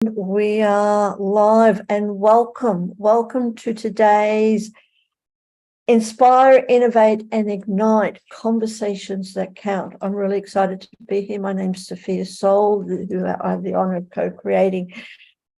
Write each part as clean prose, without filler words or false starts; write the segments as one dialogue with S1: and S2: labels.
S1: We are live and welcome to today's Inspire, Innovate and Ignite Conversations That Count. I'm really excited to be here. My name's Sophia Soul, who I have the honor of co-creating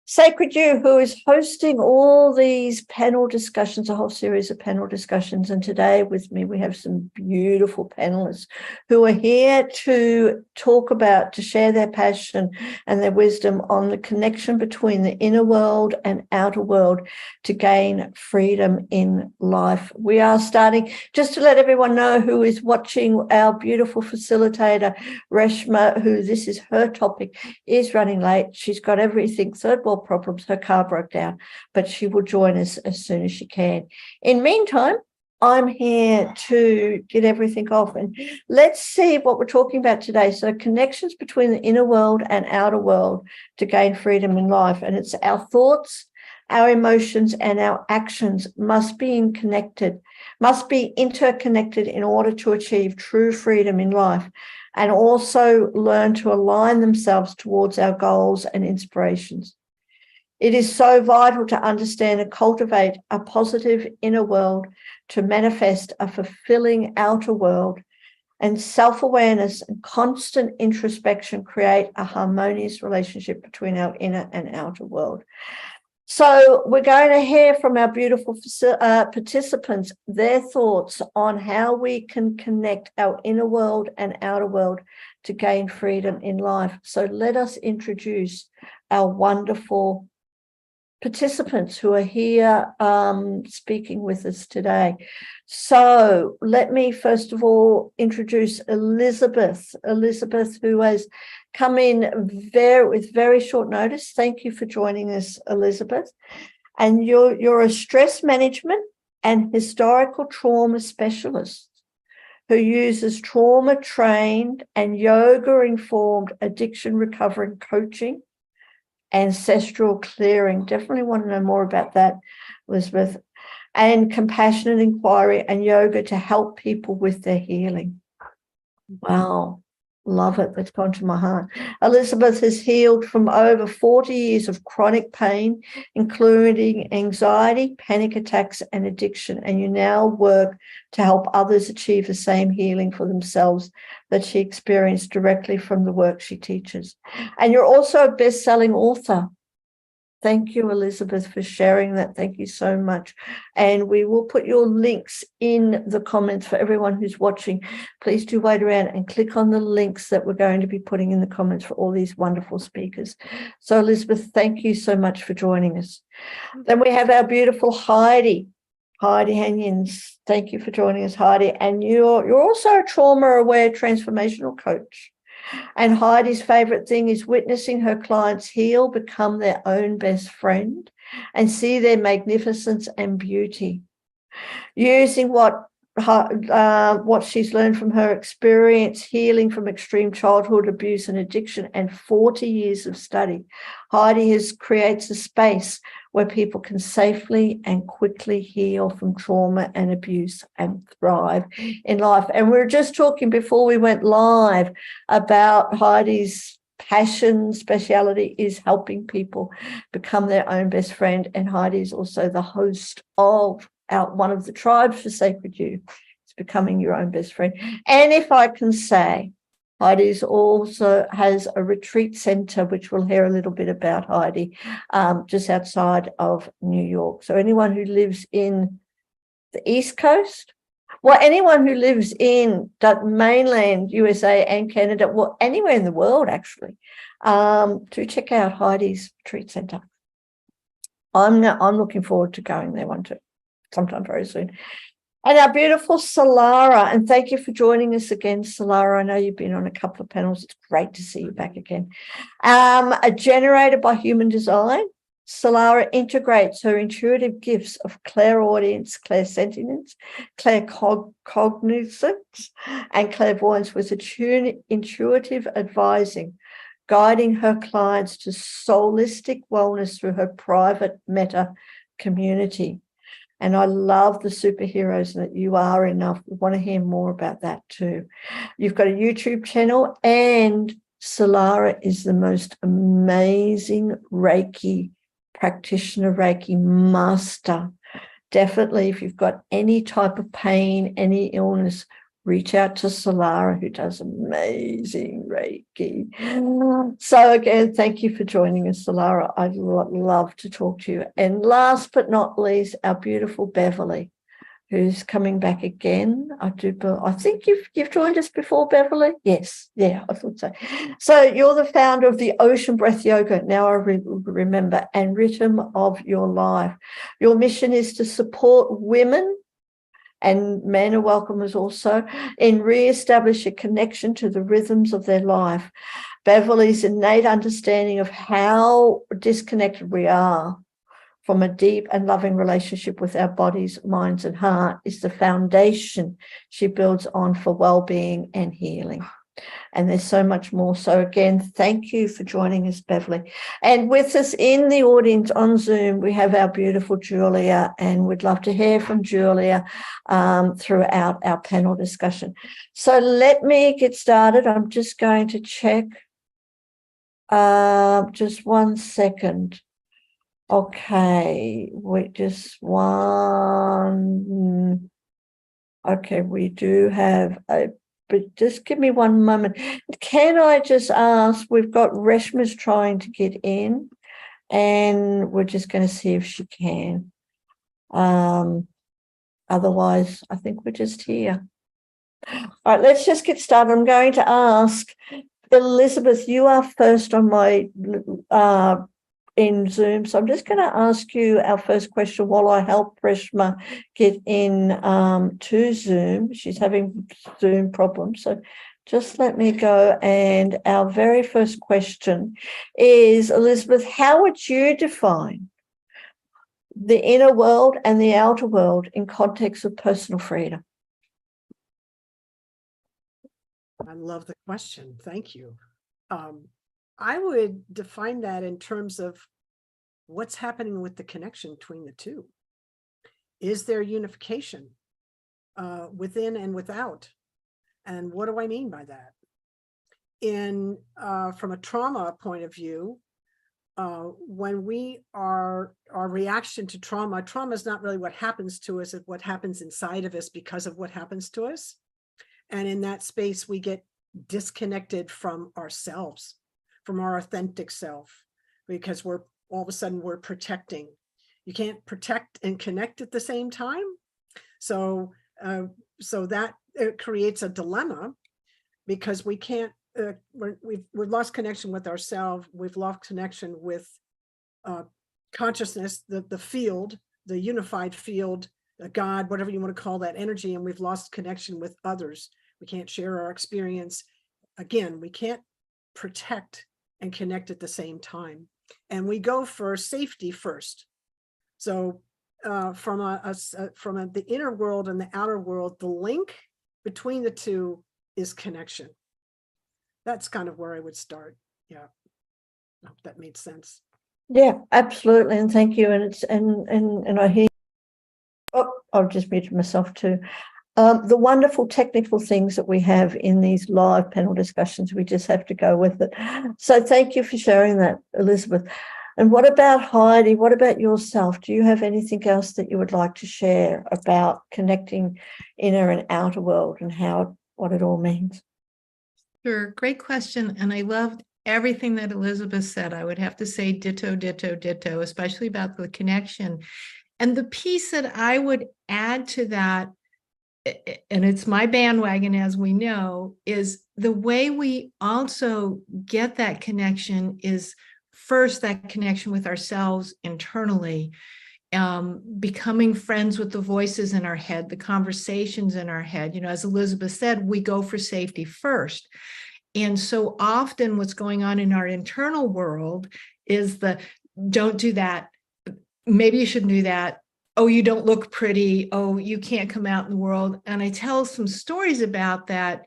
S1: Sacred You, who is hosting all these panel discussions, a whole series of panel discussions. And today with me, we have some beautiful panelists who are here to to share their passion and their wisdom on the connection between the inner world and outer world to gain freedom in life. We are starting, just to let everyone know who is watching, our beautiful facilitator, Reshma, who this is her topic, is running late. She's got everything, third world problems, her car broke down, but she will join us as soon as she can. In the meantime, I'm here to get everything off, and let's see what we're talking about today. So connections between the inner world and outer world to gain freedom in life. And it's our thoughts, our emotions, and our actions must be interconnected in order to achieve true freedom in life, and also learn to align themselves towards our goals and inspirations. It is so vital to understand and cultivate a positive inner world to manifest a fulfilling outer world, and self-awareness and constant introspection create a harmonious relationship between our inner and outer world. So we're going to hear from our beautiful participants, their thoughts on how we can connect our inner world and outer world to gain freedom in life. So let us introduce our wonderful participants who are here speaking with us today. So let me first of all introduce Elizabeth, who has come in with very short notice. Thank you for joining us, Elizabeth. And you're a stress management and historical trauma specialist who uses trauma-trained and yoga-informed addiction recovery coaching, ancestral clearing. Definitely want to know more about that, Elizabeth. And compassionate inquiry and yoga to help people with their healing. Wow. Love it. That's gone to my heart. Elizabeth has healed from over 40 years of chronic pain, including anxiety, panic attacks, and addiction. And you now work to help others achieve the same healing for themselves that she experienced directly from the work she teaches. And you're also a best-selling author. Thank you, Elizabeth, for sharing that. Thank you so much. And we will put your links in the comments for everyone who's watching. Please do wait around and click on the links that we're going to be putting in the comments for all these wonderful speakers. So, Elizabeth, thank you so much for joining us. Then we have our beautiful Heidi Henyon. Thank you for joining us, Heidi. And you're also a trauma-aware transformational coach. And Heidi's favorite thing is witnessing her clients heal, become their own best friend, and see their magnificence and beauty. Using what she's learned from her experience healing from extreme childhood abuse and addiction and 40 years of study, Heidi creates a space where people can safely and quickly heal from trauma and abuse and thrive in life. And we were just talking before we went live about Heidi's passion, speciality is helping people become their own best friend. And Heidi is also the host of one of the tribes for Sacred You. It's becoming your own best friend. And if I can say, Heidi also has a retreat center, which we'll hear a little bit about, Heidi, just outside of New York. So anyone who lives in the East Coast, well, anyone who lives in the mainland USA and Canada, well, anywhere in the world, actually, to check out Heidi's retreat center. I'm looking forward to going there sometime very soon. And our beautiful Soulara, and thank you for joining us again, Soulara. I know you've been on a couple of panels. It's great to see you back again. A generator by human design, Soulara integrates her intuitive gifts of clairaudience, clairsentience, claircognizance, and clairvoyance with intuitive advising, guiding her clients to soulistic wellness through her private meta community. And I love the superheroes that you are enough. We want to hear more about that too. You've got a YouTube channel and Soulara is the most amazing Reiki practitioner, Reiki master. Definitely, if you've got any type of pain, any illness, reach out to Soulara, who does amazing Reiki. So again, thank you for joining us, Soulara. I'd love to talk to you. And last but not least, our beautiful Beverly, who's coming back again. I think you've joined us before, Beverly. Yes, yeah, I thought so. So you're the founder of the Ocean Breath Yoga, now I remember, and Rhythm of Your Life. Your mission is to support women, and men are welcome as also, in re-establish a connection to the rhythms of their life. Beverly's innate understanding of how disconnected we are from a deep and loving relationship with our bodies, minds, and heart is the foundation she builds on for well-being and healing. And there's so much more. So again, thank you for joining us, Beverly. And with us in the audience on Zoom, we have our beautiful Julia, and we'd love to hear from Julia throughout our panel discussion. So let me get started. I'm just going to check. Just 1 second. Okay, wait, just one. Okay, we do have but just give me one moment. Can I just ask, we've got Reshma's trying to get in, and we're just going to see if she can. Otherwise, I think we're just here. All right, let's just get started. I'm going to ask Elizabeth, you are first on my in Zoom. So I'm just going to ask you our first question while I help Reshma get in to Zoom. She's having Zoom problems. So just let me go. And our very first question is, Elizabeth, how would you define the inner world and the outer world in context of personal freedom?
S2: I love the question. Thank you. I would define that in terms of what's happening with the connection between the two. Is there unification within and without? And what do I mean by that? From a trauma point of view, when our reaction to trauma is not really what happens to us, it's what happens inside of us because of what happens to us. And in that space, we get disconnected from ourselves, from our authentic self, because all of a sudden we're protecting. You can't protect and connect at the same time. So that it creates a dilemma, because we can't, we've lost connection with ourselves. We've lost connection with consciousness, the field, the unified field, God, whatever you want to call that energy, and we've lost connection with others. We can't share our experience. Again, we can't protect and connect at the same time. And we go for safety first. So from the inner world and the outer world, the link between the two is connection. That's kind of where I would start. Yeah, I hope that made sense.
S1: Yeah, absolutely, and thank you. And it's and I hear. Oh, I've just muted myself too. The wonderful technical things that we have in these live panel discussions, we just have to go with it. So thank you for sharing that, Elizabeth. And what about Heidi? What about yourself? Do you have anything else that you would like to share about connecting inner and outer world and what it all means?
S3: Sure, great question. And I loved everything that Elizabeth said. I would have to say ditto, ditto, ditto, especially about the connection. And the piece that I would add to that, and it's my bandwagon, as we know, is the way we also get that connection is first that connection with ourselves internally, becoming friends with the voices in our head, the conversations in our head. You know, as Elizabeth said, we go for safety first. And so often what's going on in our internal world is don't do that. Maybe you shouldn't do that. Oh, you don't look pretty. Oh, you can't come out in the world. And I tell some stories about that,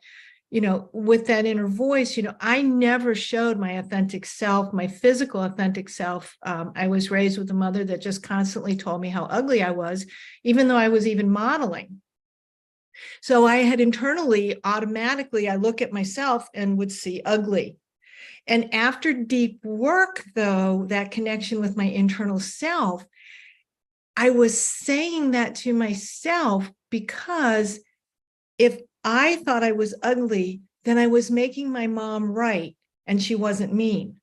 S3: you know, with that inner voice. You know, I never showed my authentic self, my physical authentic self. I was raised with a mother that just constantly told me how ugly I was, even though I was even modeling. So I had internally, automatically, I look at myself and would see ugly. And after deep work, though, that connection with my internal self, I was saying that to myself because if I thought I was ugly, then I was making my mom right and she wasn't mean.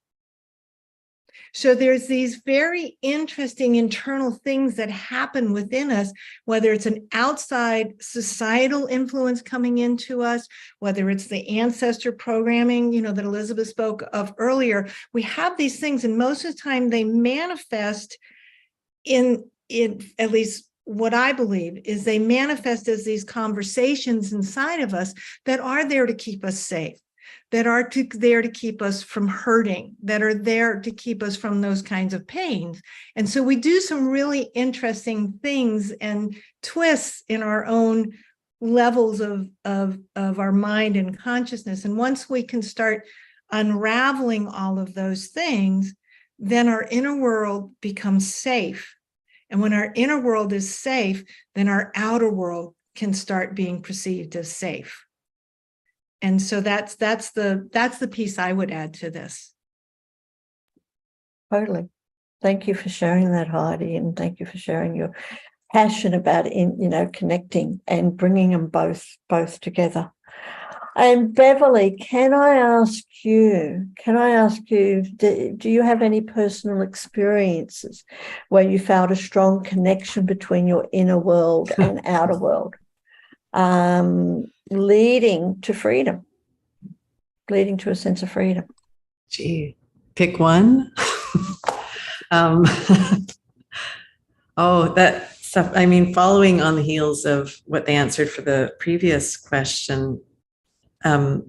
S3: So there's these very interesting internal things that happen within us, whether it's an outside societal influence coming into us, whether it's the ancestor programming, that Elizabeth spoke of earlier. We have these things, and most of the time they manifest in at least what I believe is they manifest as these conversations inside of us that are there to keep us safe, that are there to keep us from hurting, that are there to keep us from those kinds of pains. And so we do some really interesting things and twists in our own levels of our mind and consciousness. And once we can start unraveling all of those things, then our inner world becomes safe. And when our inner world is safe, then our outer world can start being perceived as safe. And so that's the piece I would add to this.
S1: Totally. Thank you for sharing that, Heidi, and thank you for sharing your passion about connecting and bringing them both together. And Beverly, can I ask you, do you have any personal experiences where you felt a strong connection between your inner world and outer world, leading to freedom, leading to a sense of freedom?
S4: Gee, pick one. That stuff. I mean, following on the heels of what they answered for the previous question, I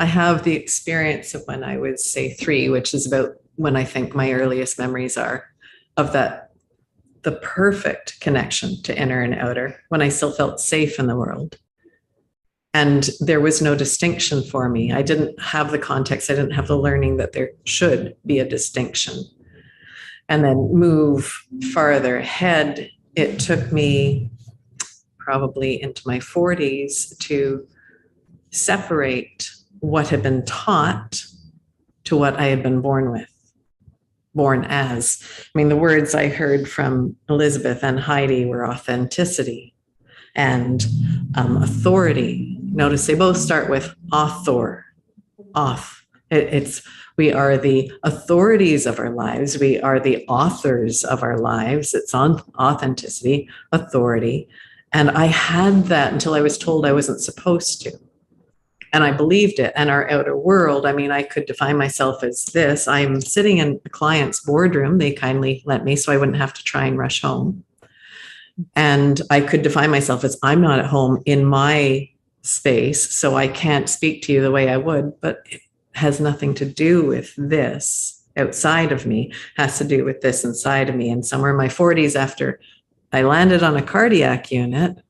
S4: have the experience of when I was, say, 3, which is about when I think my earliest memories are of that, the perfect connection to inner and outer, when I still felt safe in the world. And there was no distinction for me. I didn't have the context. I didn't have the learning that there should be a distinction. And then move farther ahead, it took me probably into my 40s to separate what had been taught to what I had been born as. I mean, the words I heard from Elizabeth and Heidi were authenticity and authority. Notice they both start with author, we are the authorities of our lives. We are the authors of our lives. It's on authenticity, authority. And I had that until I was told I wasn't supposed to. And I believed it. And our outer world, I mean, I could define myself as this. I'm sitting in a client's boardroom. They kindly let me so I wouldn't have to try and rush home. And I could define myself as I'm not at home in my space, so I can't speak to you the way I would, but it has nothing to do with this outside of me, it has to do with this inside of me. And somewhere in my 40s, after I landed on a cardiac unit,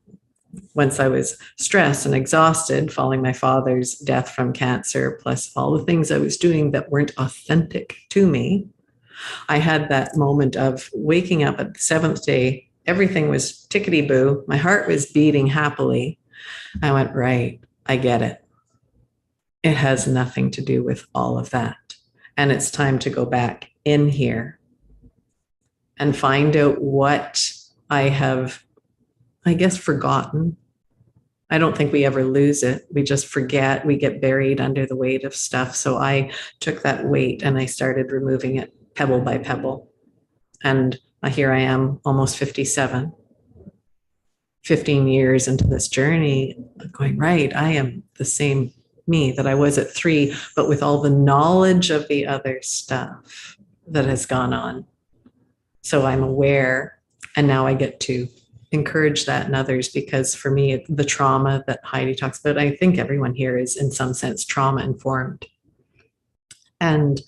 S4: once I was stressed and exhausted following my father's death from cancer, plus all the things I was doing that weren't authentic to me, I had that moment of waking up at the 7th day. Everything was tickety-boo. My heart was beating happily. I went, right, I get it. It has nothing to do with all of that. And it's time to go back in here and find out what I have, I guess, forgotten. I don't think we ever lose it. We just forget. We get buried under the weight of stuff. So I took that weight and I started removing it pebble by pebble. And here I am, almost 57, 15 years into this journey, going, right, I am the same me that I was at 3, but with all the knowledge of the other stuff that has gone on. So I'm aware, and now I get to encourage that in others, because for me, the trauma that Heidi talks about, I think everyone here is in some sense trauma informed. And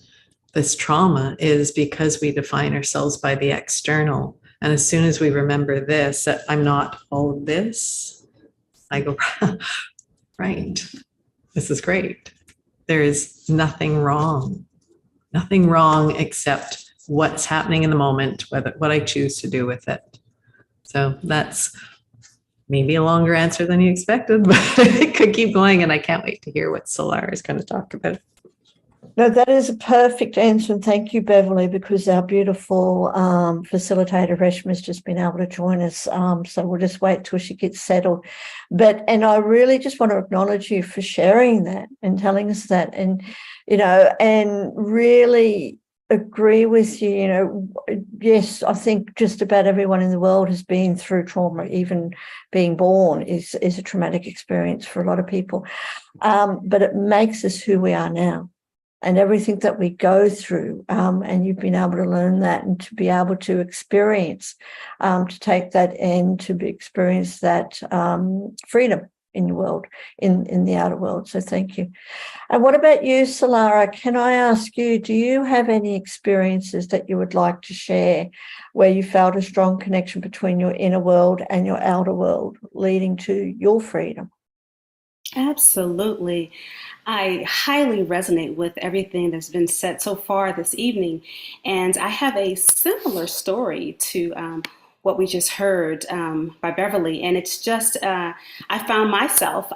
S4: this trauma is because we define ourselves by the external. And as soon as we remember this, that I'm not all of this, I go, right, this is great. There is nothing wrong except what's happening in the moment, what I choose to do with it. So that's maybe a longer answer than you expected, but it could keep going. And I can't wait to hear what Soulara is going to talk about.
S1: No, that is a perfect answer. And thank you, Beverly, because our beautiful facilitator, Reshma, has just been able to join us. So we'll just wait till she gets settled. And I really just want to acknowledge you for sharing that and telling us that. And, and really agree with you. Yes, I think just about everyone in the world has been through trauma. Even being born is a traumatic experience for a lot of people. But it makes us who we are now. And everything that we go through, and you've been able to learn that and to be able to experience, to take that and to experience that freedom in the world, in the outer world. So thank you. And what about you, Soulara? Can I ask you, do you have any experiences that you would like to share where you felt a strong connection between your inner world and your outer world, leading to your freedom?
S5: Absolutely. I highly resonate with everything that's been said so far this evening. And I have a similar story to what we just heard by Beverly. And it's just, I found myself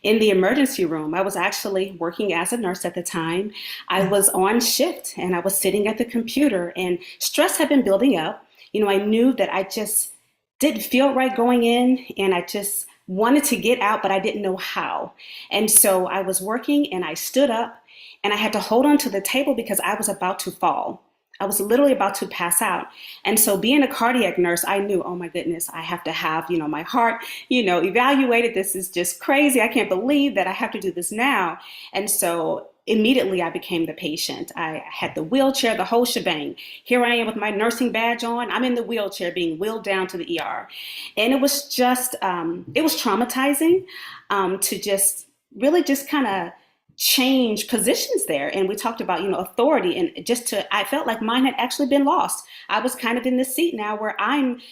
S5: in the emergency room. I was actually working as a nurse at the time. I was on shift and I was sitting at the computer, and stress had been building up. I knew that I just didn't feel right going in, and I just wanted to get out, but I didn't know how. And so I was working and I stood up and I had to hold on to the table because I was about to fall. I was literally about to pass out. And so being a cardiac nurse, I knew, oh my goodness, I have to have, my heart, evaluated. This is just crazy. I can't believe that I have to do this now. And so immediately I became the patient. I had the wheelchair, the whole shebang. Here I am with my nursing badge on. I'm in the wheelchair being wheeled down to the ER. And it was just, it was traumatizing to just really just kind of change positions there. And we talked about, authority, and I felt like mine had actually been lost. I was kind of in this seat now where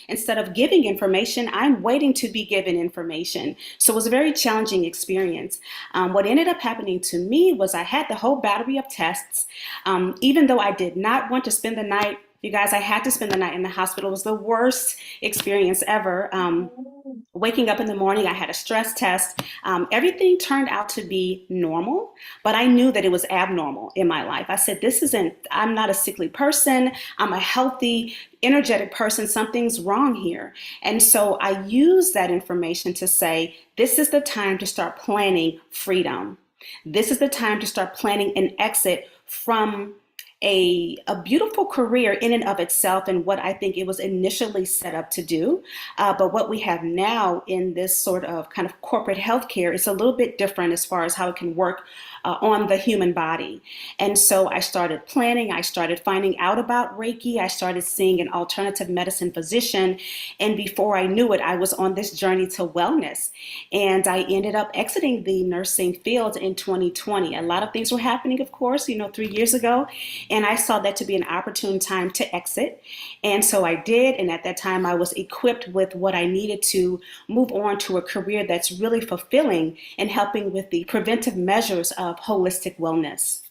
S5: instead of giving information, I'm waiting to be given information. So it was a very challenging experience. What ended up happening to me was I had the whole battery of tests. Even though I did not want to spend the night, you guys, I had to spend the night in the hospital. It was the worst experience ever. Waking up in the morning, I had a stress test. Everything turned out to be normal, but I knew that it was abnormal in my life. I said, I'm not a sickly person. I'm a healthy, energetic person. Something's wrong here. And so I used that information to say, this is the time to start planning freedom. This is the time to start planning an exit from a beautiful career in and of itself, and what I think it was initially set up to do. But what we have now in this sort of kind of corporate healthcare is a little bit different as far as how it can work on the human body. And so I started planning, I started finding out about Reiki, I started seeing an alternative medicine physician, and before I knew it, I was on this journey to wellness. And I ended up exiting the nursing field in 2020. A lot of things were happening, of course, 3 years ago, and I saw that to be an opportune time to exit. And so I did, and at that time I was equipped with what I needed to move on to a career that's really fulfilling and helping with the preventive measures of holistic wellness.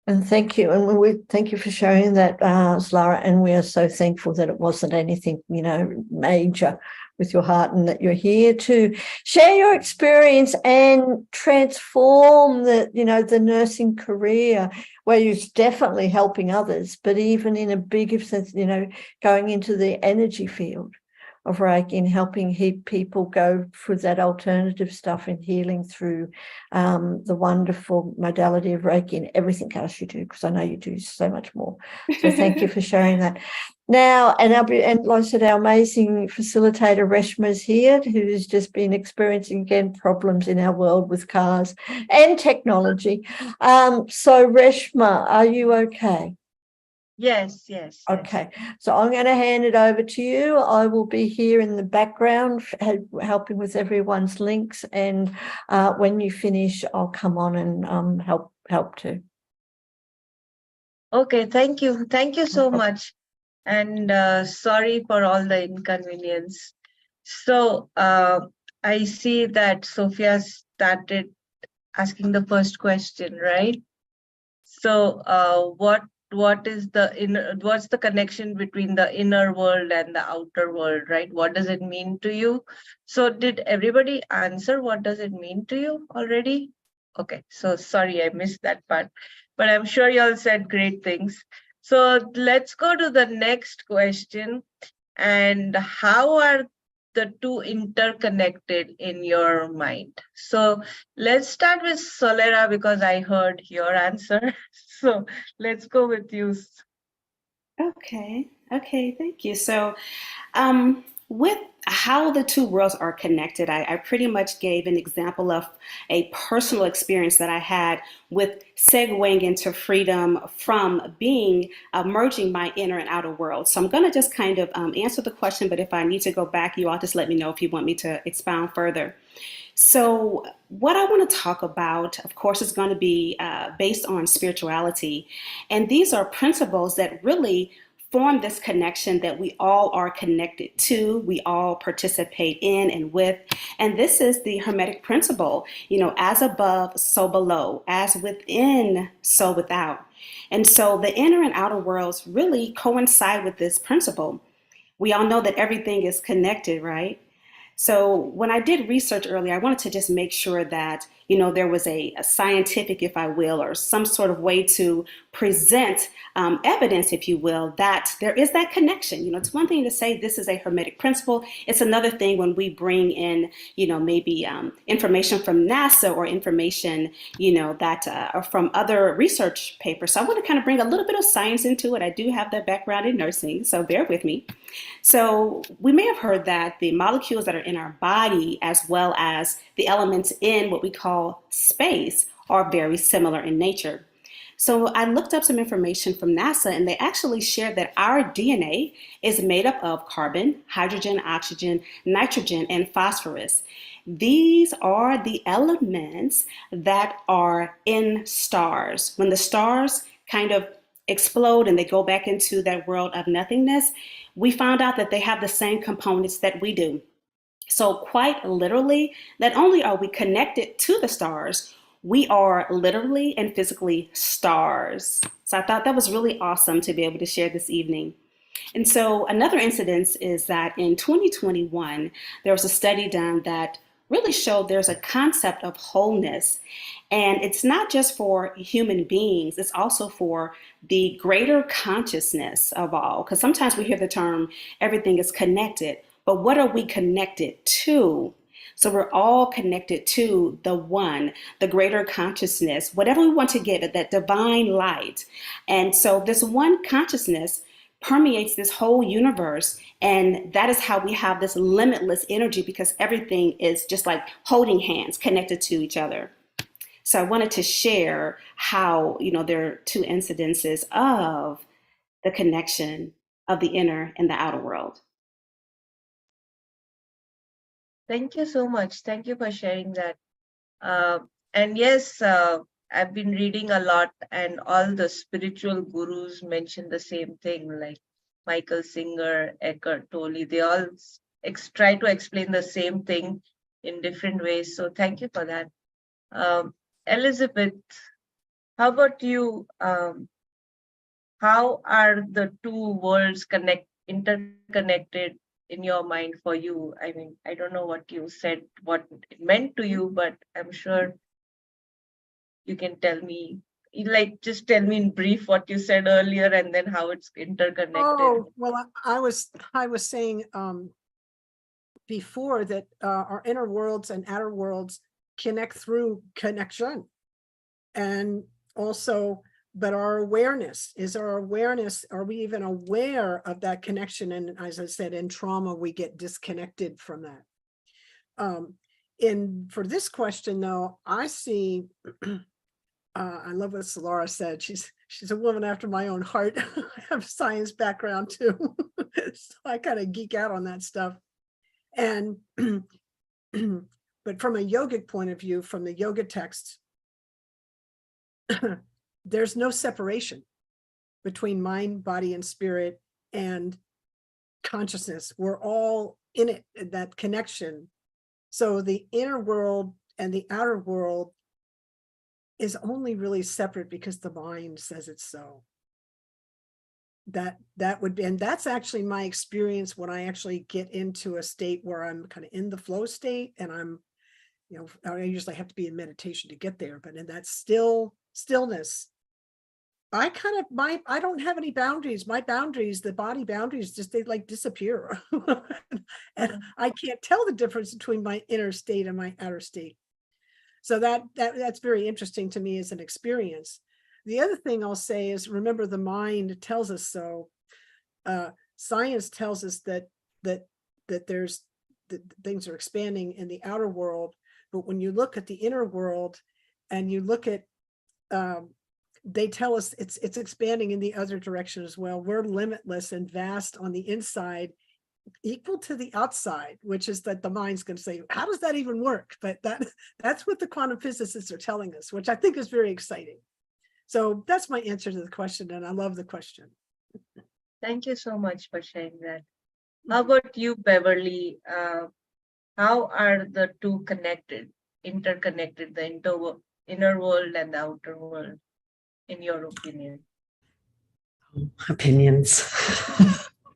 S1: And thank you. And we thank you for sharing that, Soulara. And we are so thankful that it wasn't anything, major with your heart, and that you're here to share your experience and transform the nursing career, where you're definitely helping others, but even in a bigger sense, going into the energy field of Reiki and helping people go through that alternative stuff and healing through the wonderful modality of Reiki and everything else you do, because I know you do so much more. So thank you for sharing that. Now, and like I said, our amazing facilitator Reshma is here, who's just been experiencing again problems in our world with cars and technology. So Reshma, are you okay?
S6: Yes.
S1: Okay, so I'm going to hand it over to you. I will be here in the background helping with everyone's links, and when you finish, I'll come on and help too.
S6: Okay, thank you so much, and sorry for all the inconvenience. So I see that Sophia started asking the first question, right? So what what is the inner, what's the connection between the inner world and the outer world, right? What does it mean to you? So did everybody answer what does it mean to you already? Okay, so sorry, I missed that part, but I'm sure you all said great things. So let's go to the next question. And how are the two interconnected in your mind? So let's start with Solera because I heard your answer. So let's go with you.
S5: Okay, thank you. So, with how the two worlds are connected, I pretty much gave an example of a personal experience that I had with segueing into freedom from being merging my inner and outer world. So I'm going to just kind of answer the question, but if I need to go back, you all just let me know if you want me to expound further. So, what I want to talk about, of course, is going to be based on spirituality. And these are principles that really form this connection that we all are connected to, we all participate in and with. And this is the Hermetic principle, as above, so below, as within, so without. And so the inner and outer worlds really coincide with this principle. We all know that everything is connected, right? So when I did research earlier, I wanted to just make sure that, there was a scientific, if I will, or some sort of way to present evidence, if you will, that there is that connection. It's one thing to say this is a Hermetic principle. It's another thing when we bring in, maybe information from NASA or information, that are from other research papers. So I want to kind of bring a little bit of science into it. I do have that background in nursing, so bear with me. So we may have heard that the molecules that are in our body, as well as the elements in what we call space, are very similar in nature. So I looked up some information from NASA, and they actually shared that our DNA is made up of carbon, hydrogen, oxygen, nitrogen, and phosphorus. These are the elements that are in stars. When the stars kind of explode and they go back into that world of nothingness, we found out that they have the same components that we do. So quite literally, not only are we connected to the stars, we are literally and physically stars. So I thought that was really awesome to be able to share this evening. And so another incident is that in 2021, there was a study done that really showed there's a concept of wholeness. And it's not just for human beings, it's also for the greater consciousness of all. Because sometimes we hear the term, everything is connected, but what are we connected to? So we're all connected to the one, the greater consciousness, whatever we want to give it, that divine light. And so this one consciousness permeates this whole universe. And that is how we have this limitless energy, because everything is just like holding hands, connected to each other. So I wanted to share how, there are two incidences of the connection of the inner and the outer world.
S6: Thank you so much. Thank you for sharing that. And yes, I've been reading a lot, and all the spiritual gurus mention the same thing, like Michael Singer, Eckhart Tolle. They all try to explain the same thing in different ways. So thank you for that. Elizabeth, how about you? How are the two worlds interconnected in your mind for you? I mean, I don't know what you said, what it meant to you, but I'm sure you can tell me, just tell me in brief what you said earlier and then how it's interconnected.
S2: Oh, well, I was saying before that our inner worlds and outer worlds connect through connection. And also, but our awareness, are we even aware of that connection? And as I said, in trauma, we get disconnected from that. For this question, though, I see, I love what Soulara said. She's a woman after my own heart. I have a science background too. So I kind of geek out on that stuff. And, but from a yogic point of view, from the yoga texts, there's no separation between mind, body, and spirit and consciousness. We're all in it, that connection. So the inner world and the outer world is only really separate because the mind says it's so. that would be, and that's actually my experience when I actually get into a state where I'm kind of in the flow state, and I'm, you know, I usually have to be in meditation to get there, but in that stillness, I kind of, I don't have any boundaries. My boundaries, the body boundaries, just, they like disappear. And I can't tell the difference between my inner state and my outer state. So that's very interesting to me as an experience. The other thing I'll say is, remember, the mind tells us so. Science tells us that there's that things are expanding in the outer world, but when you look at the inner world and you look at, they tell us it's expanding in the other direction as well. We're limitless and vast on the inside, equal to the outside, which is that the mind's going to say, how does that even work? But that's what the quantum physicists are telling us, which I think is very exciting. So that's my answer to the question, and I love the question.
S6: Thank you so much for sharing that. How about you, Beverly? How are the two connected, interconnected, the inner world and the outer world, in your opinion?
S4: Opinions,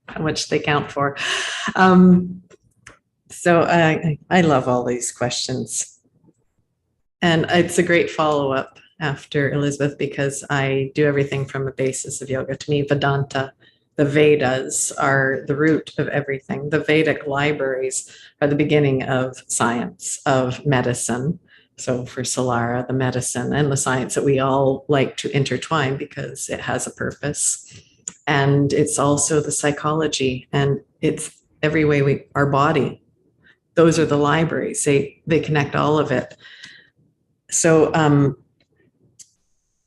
S4: how much they count for. So I love all these questions. And it's a great follow-up after Elizabeth, because I do everything from a basis of yoga. To me, Vedanta, the Vedas, are the root of everything. The Vedic libraries are the beginning of science, of medicine. So for Soulara, the medicine and the science that we all like to intertwine because it has a purpose. And it's also the psychology, and it's every way our body. Those are the libraries. They connect all of it. So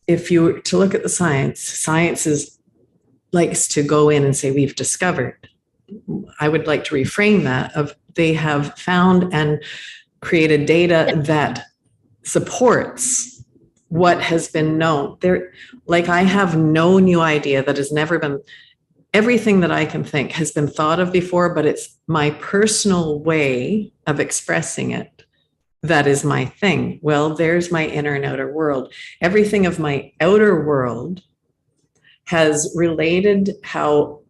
S4: if you were to look at the science likes to go in and say, we've discovered. I would like to reframe that of, they have found and created data that supports what has been known. Like, I have no new idea that has never been, everything that I can think has been thought of before, but it's my personal way of expressing it. That is my thing. Well, there's my inner and outer world. Everything of my outer world has related how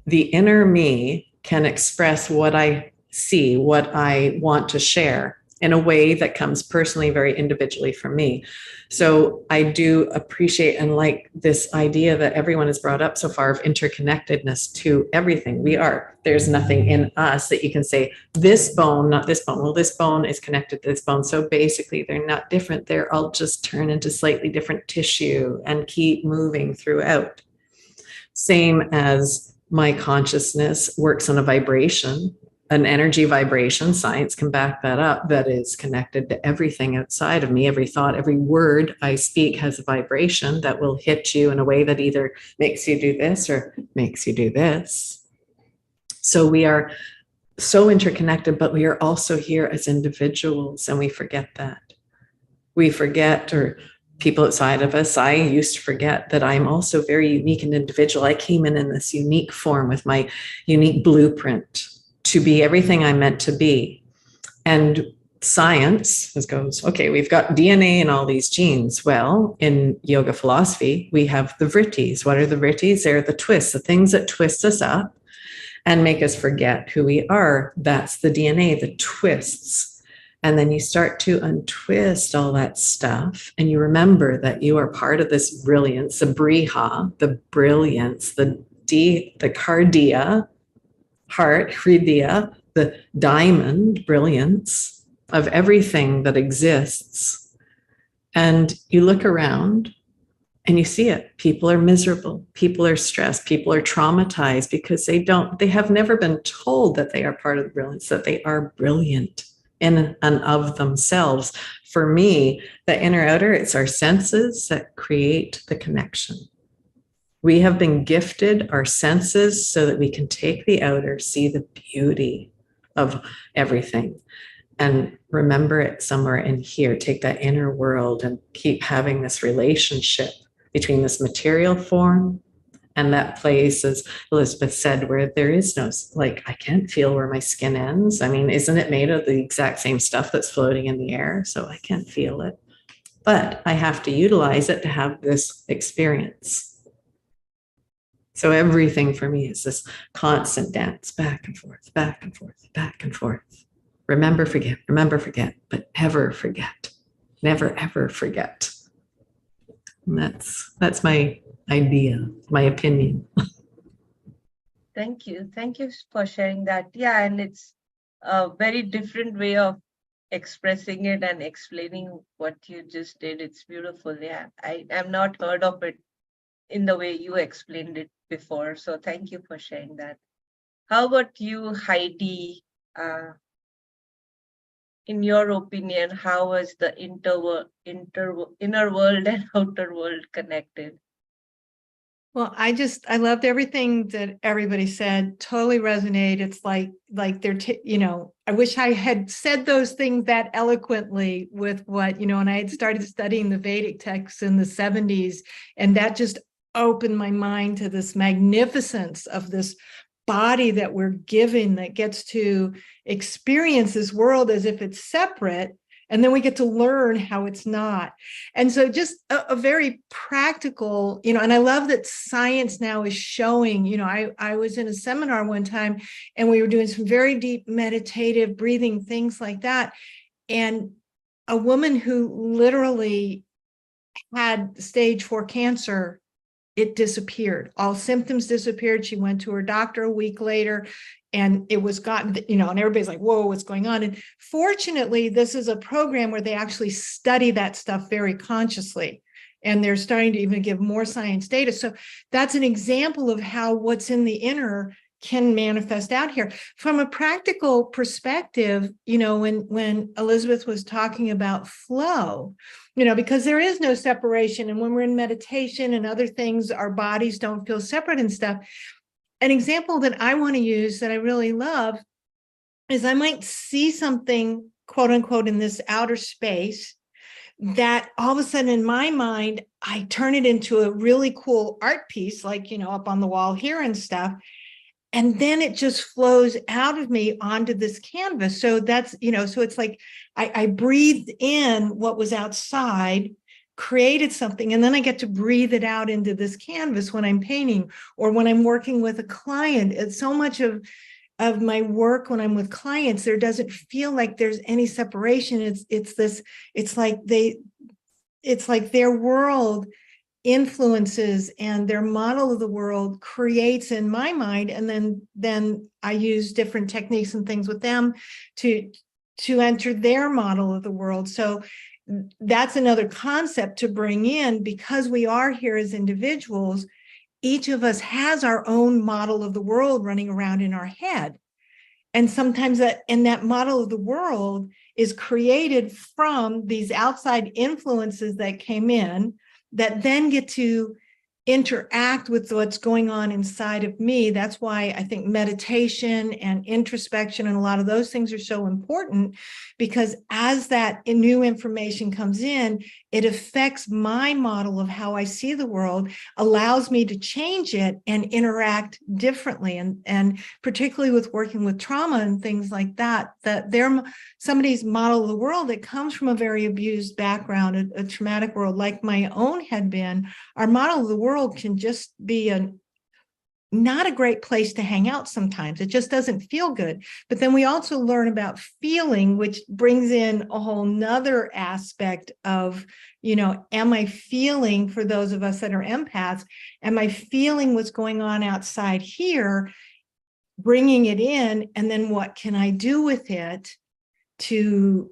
S4: the inner me can express what I see, what I want to share, in a way that comes personally, very individually for me. So I do appreciate and like this idea that everyone has brought up so far of interconnectedness to everything we are. There's nothing in us that you can say, this bone, not this bone. Well, this bone is connected to this bone. So basically they're not different. They're all just turn into slightly different tissue and keep moving throughout. Same as my consciousness works on a vibration, an energy vibration. Science can back that up. That is connected to everything outside of me. Every thought, every word I speak has a vibration that will hit you in a way that either makes you do this or makes you do this. So we are so interconnected, but we are also here as individuals, and we forget that. We forget, or people outside of us, I used to forget that I'm also very unique and individual. I came in this unique form with my unique blueprint to be everything I'm meant to be. And science goes, okay, we've got DNA and all these genes. Well, in yoga philosophy, we have the vrittis. What are the vrittis? They're the twists, the things that twist us up and make us forget who we are. That's the DNA, the twists. And then you start to untwist all that stuff, and you remember that you are part of this brilliance, the briha, the brilliance, the cardia, heart, hridaya, the diamond brilliance of everything that exists. And you look around and you see it. People are miserable. People are stressed. People are traumatized because they have never been told that they are part of the brilliance, that they are brilliant in and of themselves. For me, the inner outer, it's our senses that create the connection. We have been gifted our senses so that we can take the outer, see the beauty of everything, and remember it somewhere in here. Take that inner world and keep having this relationship between this material form and that place, as Elizabeth said, where there is no, like, I can't feel where my skin ends. I mean, isn't it made of the exact same stuff that's floating in the air? So I can't feel it, but I have to utilize it to have this experience. So everything for me is this constant dance back and forth, back and forth, back and forth. Remember, forget, but never forget. Never, ever forget. And that's my idea, my opinion.
S6: Thank you. Thank you for sharing that. Yeah, and it's a very different way of expressing it and explaining what you just did. It's beautiful. Yeah, I have not heard of it in the way you explained it before. So thank you for sharing that. How about you, Heidi? In your opinion, how is the inner world and outer world connected?
S3: Well, I loved everything that everybody said. Totally resonate. It's like they're, I wish I had said those things that eloquently with what, and I had started studying the Vedic texts in the 70s, and that just opened my mind to this magnificence of this body that we're given that gets to experience this world as if it's separate. And then we get to learn how it's not. And so just a very practical, and I love that science now is showing, I was in a seminar one time and we were doing some very deep meditative breathing, things like that. And a woman who literally had stage 4 cancer, it disappeared. All symptoms disappeared. She went to her doctor a week later and it was gotten, and everybody's like, whoa, what's going on? And fortunately, this is a program where they actually study that stuff very consciously. And they're starting to even give more science data. So that's an example of how what's in the inner can manifest out here. From a practical perspective, when Elizabeth was talking about flow, because there is no separation. And when we're in meditation and other things, our bodies don't feel separate and stuff. An example that I want to use that I really love is I might see something, quote unquote, in this outer space that all of a sudden in my mind, I turn it into a really cool art piece, like, up on the wall here and stuff. And then it just flows out of me onto this canvas. So that's, so it's like I breathed in what was outside, created something, and then I get to breathe it out into this canvas when I'm painting or when I'm working with a client. It's so much of my work when I'm with clients, there doesn't feel like there's any separation. It's like their world influences and their model of the world creates in my mind. And then I use different techniques and things with them to enter their model of the world. So that's another concept to bring in, because we are here as individuals. Each of us has our own model of the world running around in our head. And sometimes that model of the world is created from these outside influences that came in, that then get to interact with what's going on inside of me. That's why I think meditation and introspection and a lot of those things are so important, because as that new information comes in, it affects my model of how I see the world, allows me to change it and interact differently. And particularly with working with trauma and things like that, they're somebody's model of the world that comes from a very abused background, a traumatic world like my own had been. Our model of the world can just be not a great place to hang out sometimes. It just doesn't feel good. But then we also learn about feeling, which brings in a whole nother aspect of, am I feeling, for those of us that are empaths, am I feeling what's going on outside here, bringing it in, and then what can I do with it to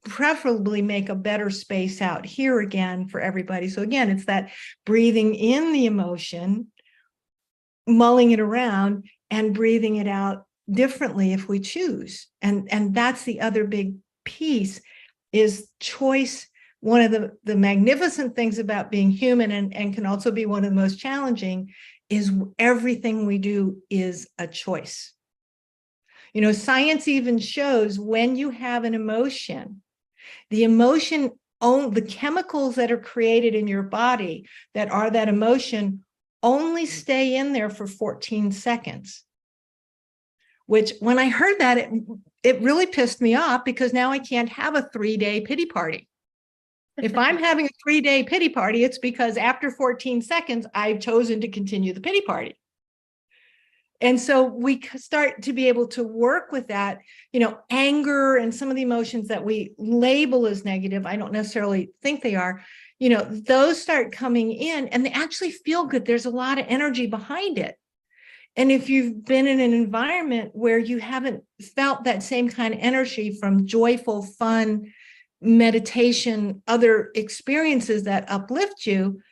S3: preferably make a better space out here again for everybody. So again, it's that breathing in the emotion, mulling it around, and breathing it out differently if we choose. And that's the other big piece, is choice. One of the magnificent things about being human, and can also be one of the most challenging, is everything we do is a choice. Science even shows when you have an emotion, the chemicals that are created in your body that are that emotion only stay in there for 14 seconds. Which, when I heard that, it really pissed me off, because now I can't have a 3-day pity party. If I'm having a 3-day pity party, it's because after 14 seconds, I've chosen to continue the pity party. And so we start to be able to work with that, anger and some of the emotions that we label as negative. I don't necessarily think they are, those start coming in and they actually feel good. There's a lot of energy behind it. And if you've been in an environment where you haven't felt that same kind of energy from joyful, fun, meditation, other experiences that uplift you,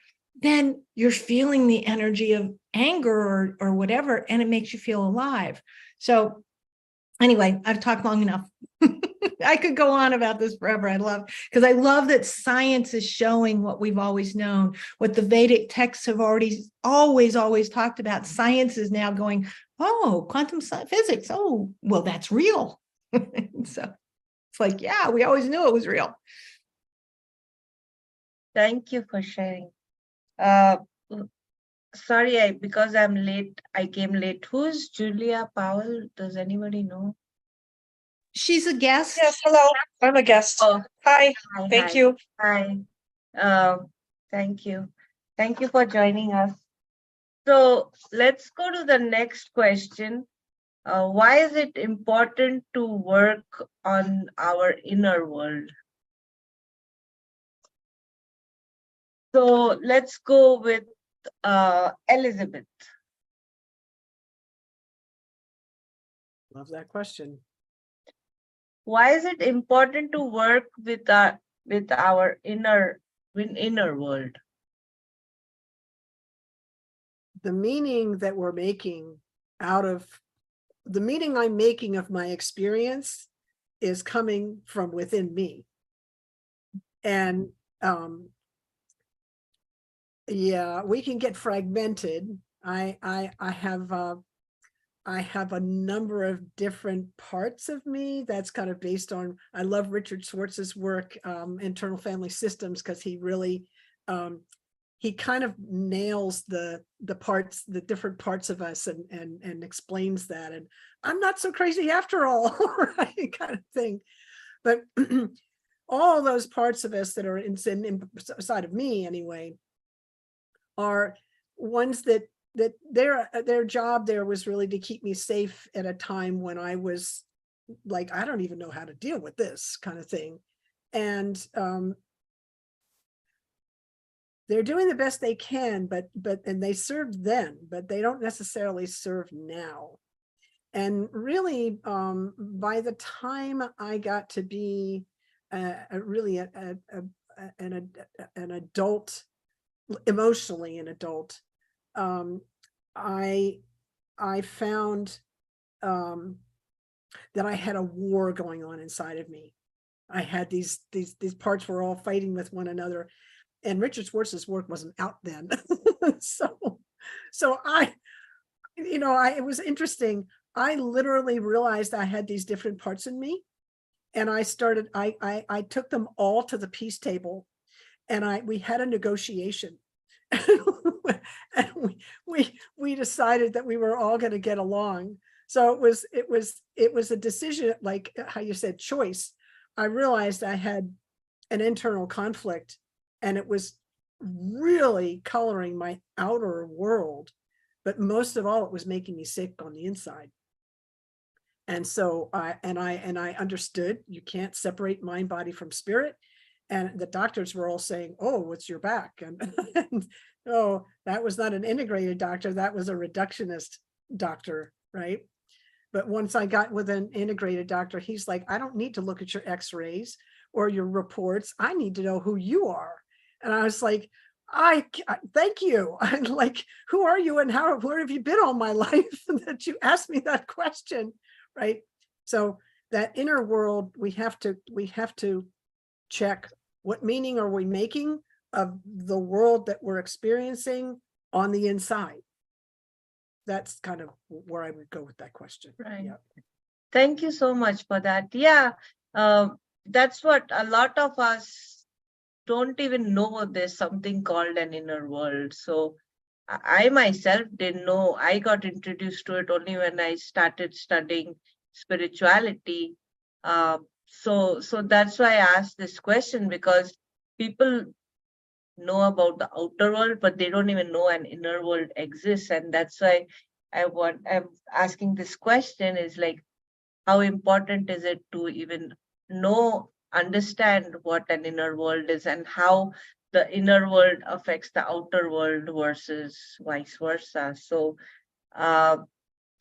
S3: then you're feeling the energy of anger or whatever, and it makes you feel alive. So anyway, I've talked long enough. I could go on about this forever. I love that science is showing what we've always known, what the Vedic texts have always talked about. Science is now going, oh, quantum physics. Oh, well, that's real. So it's like, yeah, we always knew it was real.
S6: Thank you for sharing. Sorry, because I'm late, I came late. Who's Julia Powell? Does anybody know?
S3: She's a guest.
S7: Yes, hello. I'm a guest.
S6: Oh,
S7: Hi.
S6: hi,
S7: Thank
S6: hi.
S7: you.
S6: Hi. Thank you. Thank you for joining us. So let's go to the next question. Why is it important to work on our inner world? So let's go with Elizabeth.
S2: Love that question.
S6: Why is it important to work with our inner world?
S2: The meaning that we're making the meaning I'm making of my experience is coming from within me. And yeah, we can get fragmented. I have a number of different parts of me that's kind of based on, I love Richard Schwartz's work, Internal Family Systems, because he really, he kind of nails the different parts of us and explains that. And I'm not so crazy after all, right, kind of thing. But all those parts of us that are inside of me anyway, are ones that their job there was really to keep me safe at a time when I was like, I don't even know how to deal with this kind of thing. And they're doing the best they can, and they served then, but they don't necessarily serve now. And really, by the time I got to be really an adult, emotionally an adult, I found that I had a war going on inside of me. I had these parts were all fighting with one another, and Richard Schwartz's work wasn't out then. so it was interesting. I literally realized I had these different parts in me, and I took them all to the peace table, and we had a negotiation. And we decided that we were all going to get along. So it was a decision, like how you said, choice. I realized I had an internal conflict, and it was really coloring my outer world, but most of all, it was making me sick on the inside. And so I understood you can't separate mind, body from spirit. And the doctors were all saying, oh, it's your back. And oh, that was not an integrated doctor. That was a reductionist doctor, right? But once I got with an integrated doctor, he's like, I don't need to look at your x-rays or your reports. I need to know who you are. And I was like, thank you. I'm like, who are you and where have you been all my life that you asked me that question, right? So that inner world, we have to check, what meaning are we making of the world that we're experiencing on the inside? That's kind of where I would go with that question.
S6: Right.
S2: Yeah.
S6: Thank you so much for that. Yeah, that's what a lot of us don't even know. There's something called an inner world. So I myself didn't know. I got introduced to it only when I started studying spirituality. So that's why I asked this question, because people know about the outer world, but they don't even know an inner world exists. And that's why I'm asking this question is like, how important is it to even understand what an inner world is and how the inner world affects the outer world versus vice versa? So,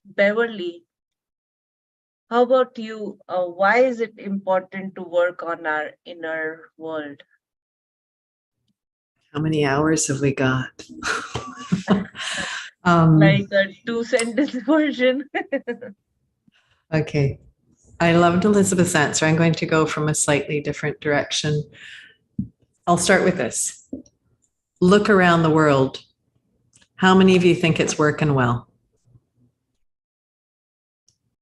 S6: Beverly, how about you? Why is it important to work on our inner world?
S4: How many hours have we got?
S6: Like a 2-sentence version.
S4: Okay. I loved Elizabeth's answer. I'm going to go from a slightly different direction. I'll start with this. Look around the world. How many of you think it's working well?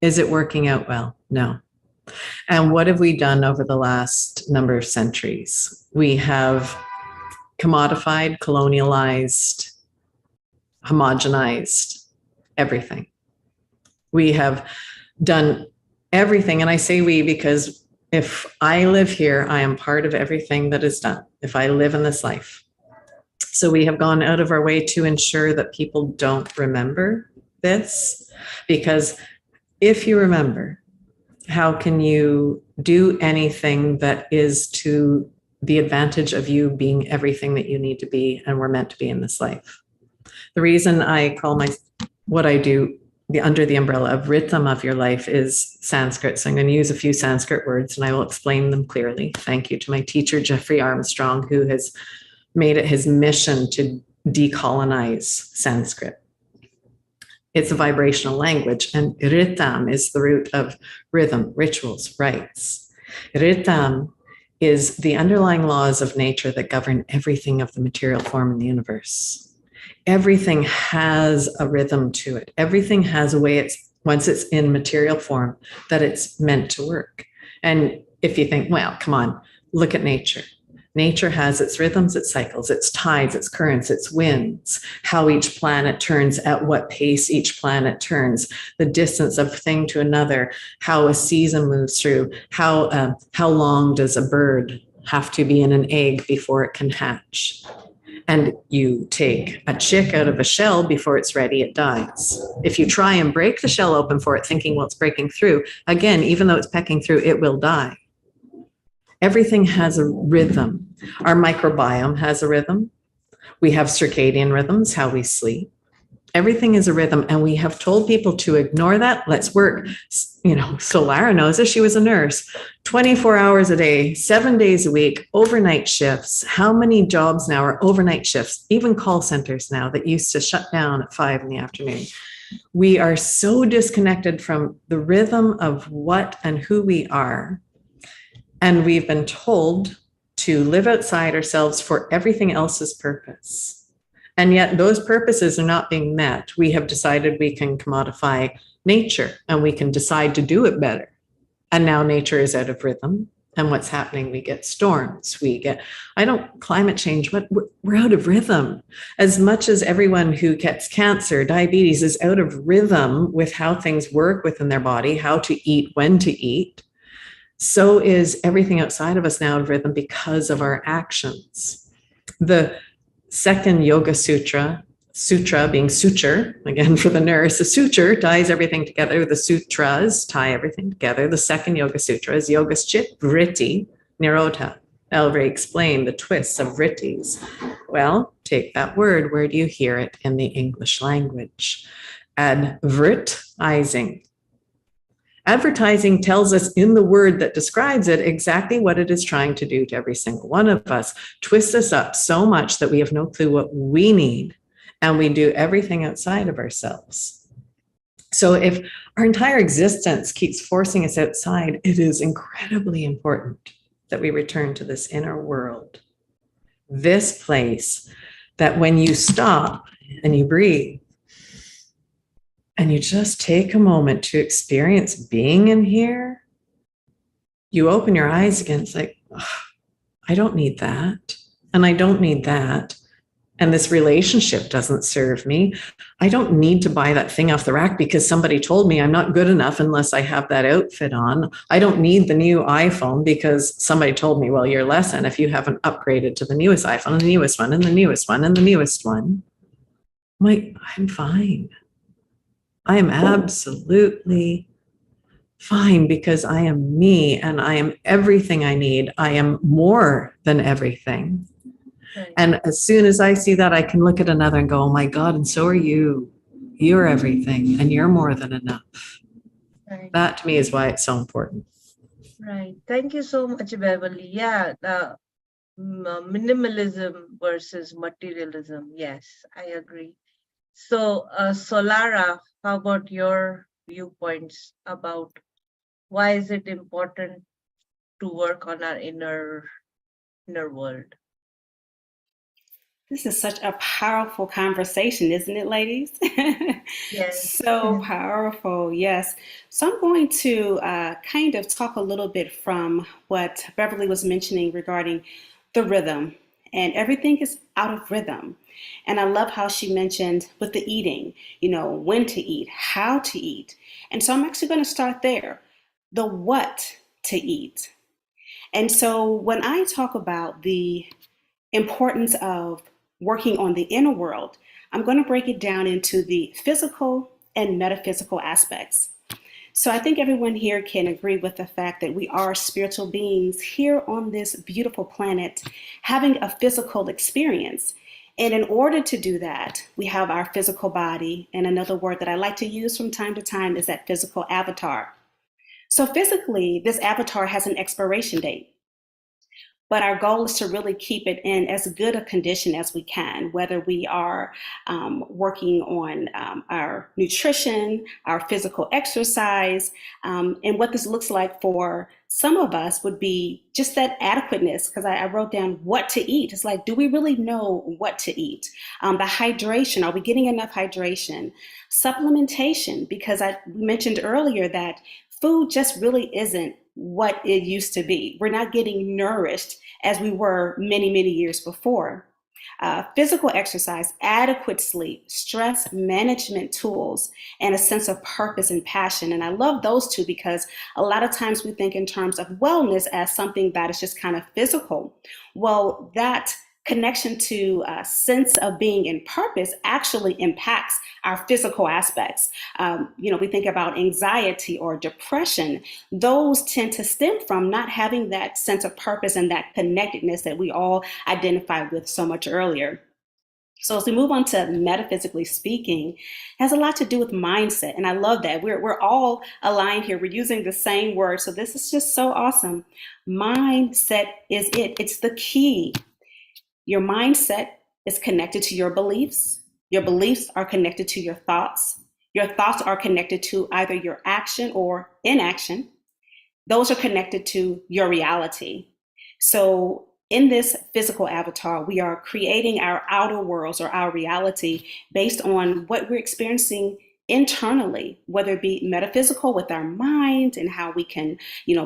S4: Is it working out well? No. And what have we done over the last number of centuries? We have commodified, colonialized, homogenized everything. We have done everything, and I say we because if I live here, I am part of everything that is done, if I live in this life. So we have gone out of our way to ensure that people don't remember this, because if you remember, how can you do anything that is to the advantage of you being everything that you need to be and we're meant to be in this life? The reason I call what I do under the umbrella of rhythm of your life is Sanskrit. So I'm going to use a few Sanskrit words and I will explain them clearly. Thank you to my teacher, Jeffrey Armstrong, who has made it his mission to decolonize Sanskrit. It's a vibrational language, and ritam is the root of rhythm, rituals, rites. Ritam is the underlying laws of nature that govern everything of the material form in the universe. Everything has a rhythm to it. Everything has a way once it's in material form, that it's meant to work. And if you think, well, come on, look at nature. Nature has its rhythms, its cycles, its tides, its currents, its winds, how each planet turns, at what pace each planet turns, the distance of thing to another, how a season moves through, how long does a bird have to be in an egg before it can hatch. And you take a chick out of a shell before it's ready, it dies. If you try and break the shell open for it, thinking, well, it's breaking through, again, even though it's pecking through, it will die. Everything has a rhythm. Our microbiome has a rhythm. We have circadian rhythms, how we sleep. Everything is a rhythm, and we have told people to ignore that. Let's work. You know, Soulara knows this. She was a nurse, 24 hours a day, 7 days a week, overnight shifts. How many jobs now are overnight shifts? Even call centers now that used to shut down at 5 p.m. We are so disconnected from the rhythm of what and who we are. And we've been told to live outside ourselves for everything else's purpose. And yet those purposes are not being met. We have decided we can commodify nature and we can decide to do it better. And now nature is out of rhythm. And what's happening? We get storms. Climate change, but we're out of rhythm. As much as everyone who gets cancer, diabetes is out of rhythm with how things work within their body, how to eat, when to eat, so is everything outside of us now out of rhythm because of our actions. The second Yoga Sutra being suture, again for the nurse, a suture ties everything together. The sutras tie everything together. The second Yoga Sutra is Yogaschit Vritti Nirodha. I'll already explain the twists of vrittis. Well, take that word. Where do you hear it in the English language? Advertising. Advertising tells us in the word that describes it exactly what it is trying to do to every single one of us. Twist us up so much that we have no clue what we need, and we do everything outside of ourselves. So if our entire existence keeps forcing us outside, it is incredibly important that we return to this inner world, this place that when you stop and you breathe, and you just take a moment to experience being in here, you open your eyes again. It's like, oh, I don't need that. And I don't need that. And this relationship doesn't serve me. I don't need to buy that thing off the rack because somebody told me I'm not good enough unless I have that outfit on. I don't need the new iPhone because somebody told me, well, you're less than if you haven't upgraded to the newest iPhone and the newest one and the newest one and the newest one. I'm like, I'm fine. I am absolutely fine because I am me and I am everything I need. I am more than everything.
S6: Right.
S4: And as soon as I see that, I can look at another and go, oh my God, and so are you. You're everything and you're more than enough.
S6: Right.
S4: That to me is why it's so important.
S6: Right. Thank you so much, Beverly. Yeah, the minimalism versus materialism. Yes, I agree. So, Soulara, how about your viewpoints about why is it important to work on our inner world?
S5: This is such a powerful conversation, isn't it, ladies?
S6: Yes.
S5: So powerful, yes. So I'm going to kind of talk a little bit from what Beverly was mentioning regarding the rhythm, and everything is out of rhythm. And I love how she mentioned with the eating, when to eat, how to eat. And so I'm actually going to start there, the what to eat. And so when I talk about the importance of working on the inner world, I'm going to break it down into the physical and metaphysical aspects. So I think everyone here can agree with the fact that we are spiritual beings here on this beautiful planet having a physical experience. And in order to do that, we have our physical body. And another word that I like to use from time to time is that physical avatar. So physically, this avatar has an expiration date. But our goal is to really keep it in as good a condition as we can, whether we are working on our nutrition, our physical exercise, and what this looks like for some of us would be just that adequateness, because I wrote down what to eat. It's like, do we really know what to eat? The hydration, are we getting enough hydration? Supplementation, because I mentioned earlier that food just really isn't what it used to be. We're not getting nourished as we were many, many years before. Physical exercise, adequate sleep, stress management tools, and a sense of purpose and passion. And I love those two because a lot of times we think in terms of wellness as something that is just kind of physical. Well, that connection to a sense of being in purpose actually impacts our physical aspects. We think about anxiety or depression. Those tend to stem from not having that sense of purpose and that connectedness that we all identified with so much earlier. So as we move on to metaphysically speaking, it has a lot to do with mindset. And I love that. We're all aligned here. We're using the same word. So this is just so awesome. Mindset is it. It's the key. Your mindset is connected to your beliefs. Your beliefs are connected to your thoughts. Your thoughts are connected to either your action or inaction. Those are connected to your reality. So in this physical avatar, we are creating our outer worlds or our reality based on what we're experiencing internally, whether it be metaphysical with our mind and how we can,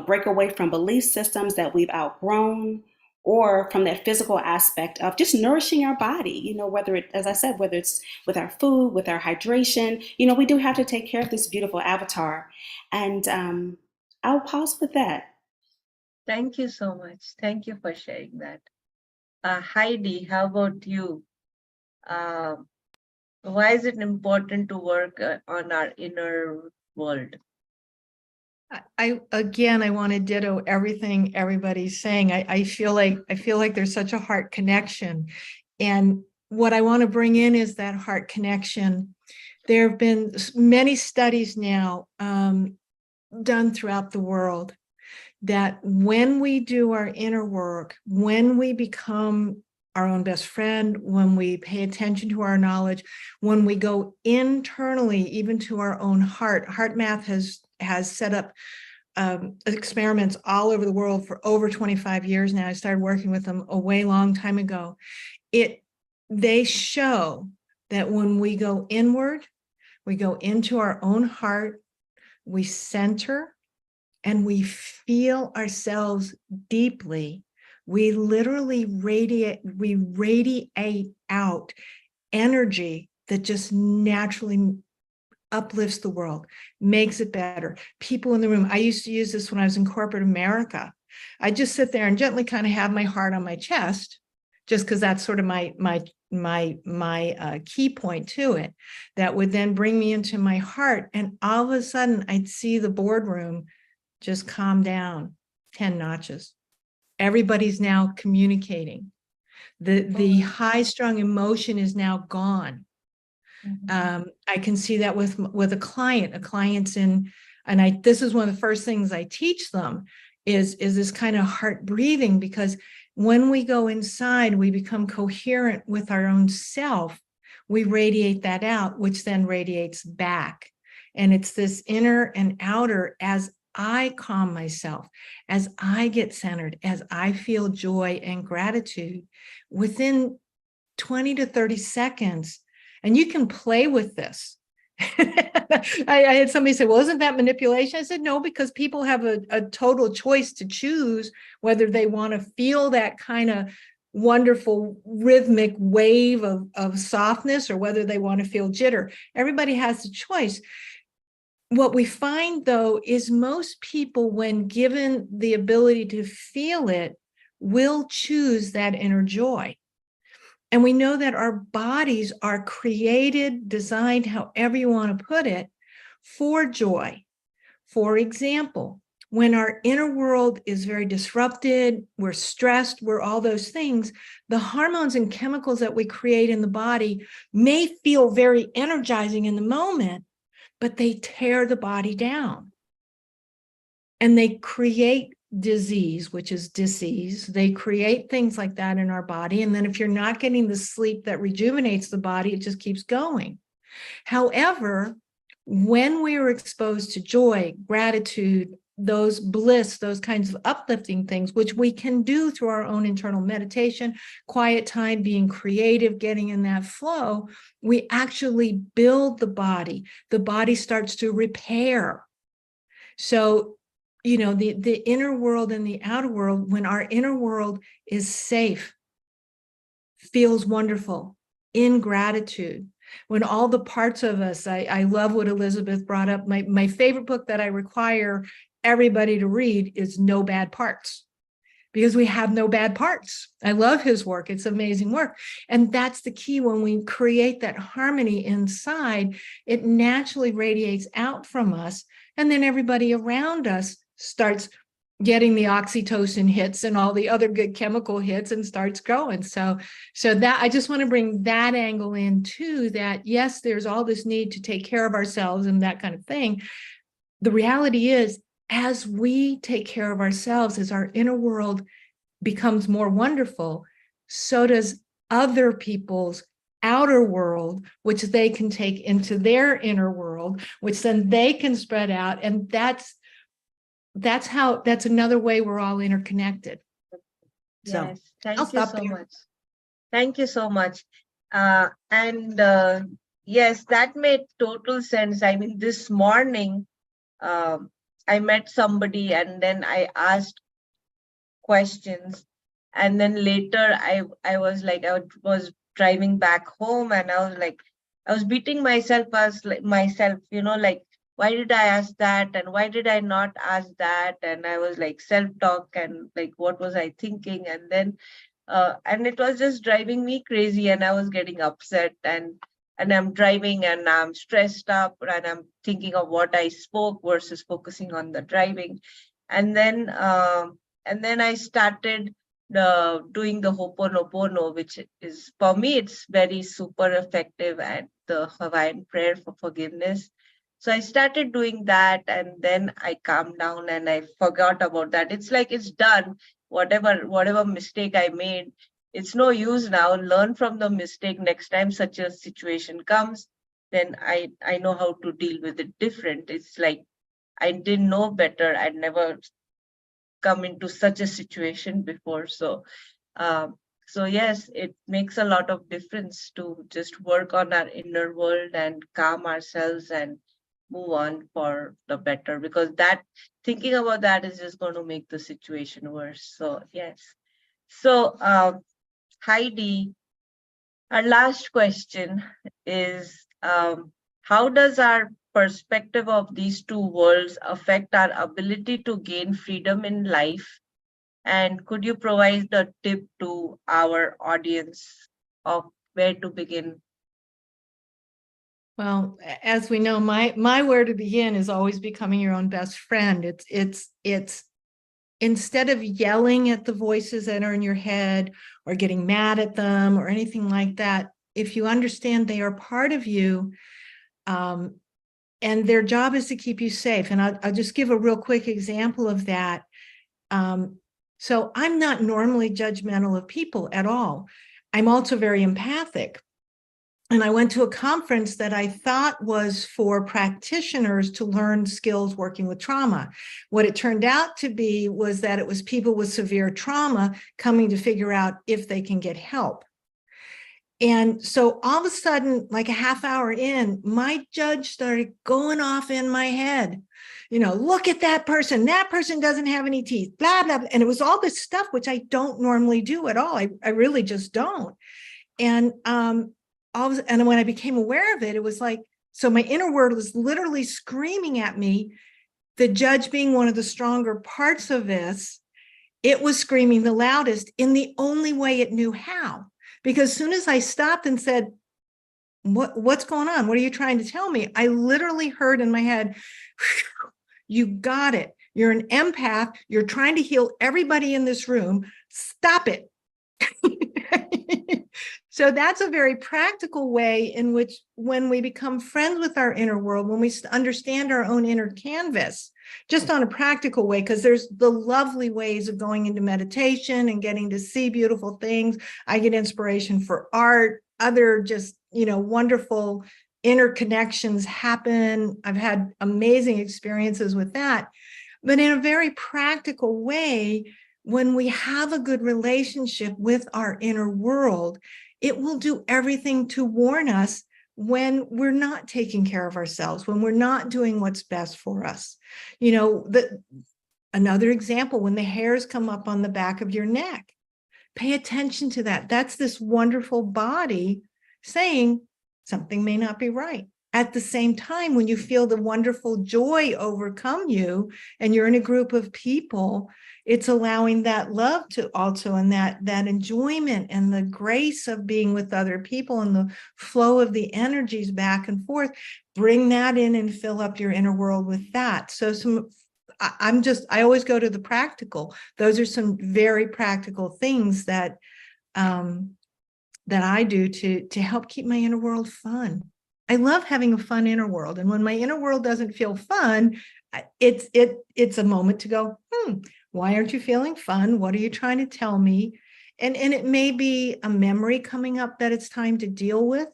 S5: break away from belief systems that we've outgrown, or from that physical aspect of just nourishing our body, whether it's with our food, with our hydration, we do have to take care of this beautiful avatar. And I'll pause with that.
S6: Thank you so much. Thank you for sharing that. Heidi, how about you? Why is it important to work on our inner world?
S3: I want to ditto everything everybody's saying. I feel like there's such a heart connection. And what I want to bring in is that heart connection. There have been many studies now done throughout the world that when we do our inner work, when we become our own best friend, when we pay attention to our knowledge, when we go internally, even to our own heart. HeartMath has set up experiments all over the world for over 25 years now. I started working with them a way long time ago. They show that when we go inward, we go into our own heart, we center, and we feel ourselves deeply. We literally radiate out energy that just naturally uplifts the world, makes it better. People in the room, I used to use this when I was in corporate America. I just sit there and gently kind of have my heart on my chest just because that's sort of my key point to it, that would then bring me into my heart. And all of a sudden I'd see the boardroom just calm down 10 notches. Everybody's now communicating. The high strung emotion is now gone. I can see that with a client. A client's in, and this is one of the first things I teach them is this kind of heart breathing, because when we go inside, we become coherent with our own self. We radiate that out, which then radiates back. And it's this inner and outer. As I calm myself, as I get centered, as I feel joy and gratitude, within 20 to 30 seconds, and you can play with this. I had somebody say, well, isn't that manipulation? I said, no, because people have a total choice to choose whether they want to feel that kind of wonderful rhythmic wave of softness or whether they want to feel jitter. Everybody has a choice. What we find, though, is most people, when given the ability to feel it, will choose that inner joy. And we know that our bodies are created, designed, however you want to put it, for joy. For example, when our inner world is very disrupted, we're stressed, we're all those things, the hormones and chemicals that we create in the body may feel very energizing in the moment, but they tear the body down. And they create disease, which is disease. They create things like that in our body. And then if you're not getting the sleep that rejuvenates the body, it just keeps going. However, when we are exposed to joy, gratitude, those bliss, those kinds of uplifting things, which we can do through our own internal meditation, quiet time, being creative, getting in that flow, we actually build the body. The body starts to repair. So, you know, the inner world and the outer world, when our inner world is safe, feels wonderful, in gratitude, when all the parts of us, I love what Elizabeth brought up. My favorite book that I require everybody to read is No Bad Parts, because we have no bad parts. I love his work. It's amazing work. And that's the key. When we create that harmony inside, it naturally radiates out from us. And then everybody around us starts getting the oxytocin hits and all the other good chemical hits and starts going. So that I just want to bring that angle in too, that yes, there's all this need to take care of ourselves and that kind of thing. The reality is, as we take care of ourselves, as our inner world becomes more wonderful, so does other people's outer world, which they can take into their inner world, which then they can spread out. And that's another way we're all interconnected. So
S6: Yes, thank
S3: I'll
S6: you
S3: stop
S6: so
S3: there.
S6: much. Thank you so much. Yes, that made total sense. I mean, this morning, I met somebody and then I asked questions. And then later I was like, I was driving back home and I was like, I was beating myself myself, you know, like, why did I ask that? And why did I not ask that? And I was like self-talk and like, what was I thinking? And then, and it was just driving me crazy and I was getting upset and I'm driving and I'm stressed up and I'm thinking of what I spoke versus focusing on the driving. And then I started doing the Ho'oponopono, which is, for me, it's very super effective at the Hawaiian prayer for forgiveness. So I started doing that and then I calmed down and I forgot about that. It's like, it's done. Whatever mistake I made, it's no use now. Learn from the mistake. Next time such a situation comes, then I know how to deal with it different. It's like, I didn't know better. I'd never come into such a situation before. So yes, it makes a lot of difference to just work on our inner world and calm ourselves and move on for the better, because that thinking about that is just going to make the situation worse. So yes. So Heidi, our last question is, how does our perspective of these two worlds affect our ability to gain freedom in life And could you provide a tip to our audience of where to begin?
S3: Well, as we know, my where to begin is always becoming your own best friend. It's instead of yelling at the voices that are in your head or getting mad at them or anything like that, if you understand they are part of you, and their job is to keep you safe. And I'll just give a real quick example of that. So I'm not normally judgmental of people at all. I'm also very empathic. And I went to a conference that I thought was for practitioners to learn skills working with trauma. What it turned out to be was that it was people with severe trauma coming to figure out if they can get help. And so all of a sudden, like a half hour in, my judge started going off in my head. You know, look at that person doesn't have any teeth, blah, blah, blah. And it was all this stuff, which I don't normally do at all. I really just don't. And and when I became aware of it, it was like, so my inner world was literally screaming at me, the judge being one of the stronger parts of this, it was screaming the loudest in the only way it knew how. Because as soon as I stopped and said, what's going on? What are you trying to tell me? I literally heard in my head, you got it. You're an empath. You're trying to heal everybody in this room. Stop it. So that's a very practical way in which when we become friends with our inner world, when we understand our own inner canvas, just on a practical way, because there's the lovely ways of going into meditation and getting to see beautiful things. I get inspiration for art, other just, wonderful inner connections happen. I've had amazing experiences with that. But in a very practical way, when we have a good relationship with our inner world, it will do everything to warn us when we're not taking care of ourselves, when we're not doing what's best for us. Another example, when the hairs come up on the back of your neck, pay attention to that. That's this wonderful body saying something may not be right. At the same time, when you feel the wonderful joy overcome you and you're in a group of people, it's allowing that love to also, and that enjoyment and the grace of being with other people and the flow of the energies back and forth, bring that in and fill up your inner world with that. So I always go to the practical. Those are some very practical things that I do to help keep my inner world fun. I love having a fun inner world. And when my inner world doesn't feel fun, it's a moment to go, why aren't you feeling fun? What are you trying to tell me? And it may be a memory coming up that it's time to deal with.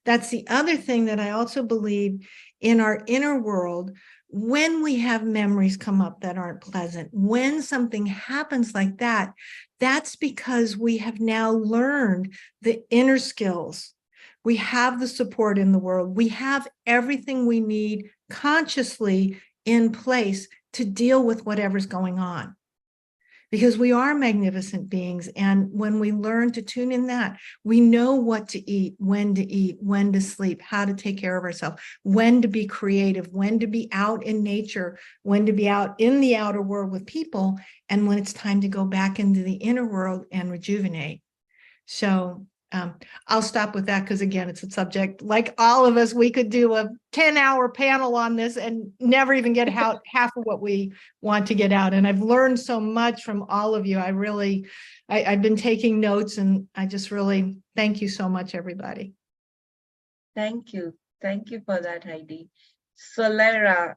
S3: That's the other thing that I also believe in our inner world. When we have memories come up that aren't pleasant, when something happens like that, that's because we have now learned the inner skills. We have the support in the world. We have everything we need consciously in place to deal with whatever's going on. Because we are magnificent beings. And when we learn to tune in that, we know what to eat, when to sleep, how to take care of ourselves, when to be creative, when to be out in nature, when to be out in the outer world with people, and when it's time to go back into the inner world and rejuvenate. So I'll stop with that because, again, it's a subject like all of us. We could do a 10-hour panel on this and never even get out half of what we want to get out. And I've learned so much from all of you. I've been taking notes, and I just really thank you so much, everybody.
S6: Thank you. Thank you for that, Heidi. Soulara,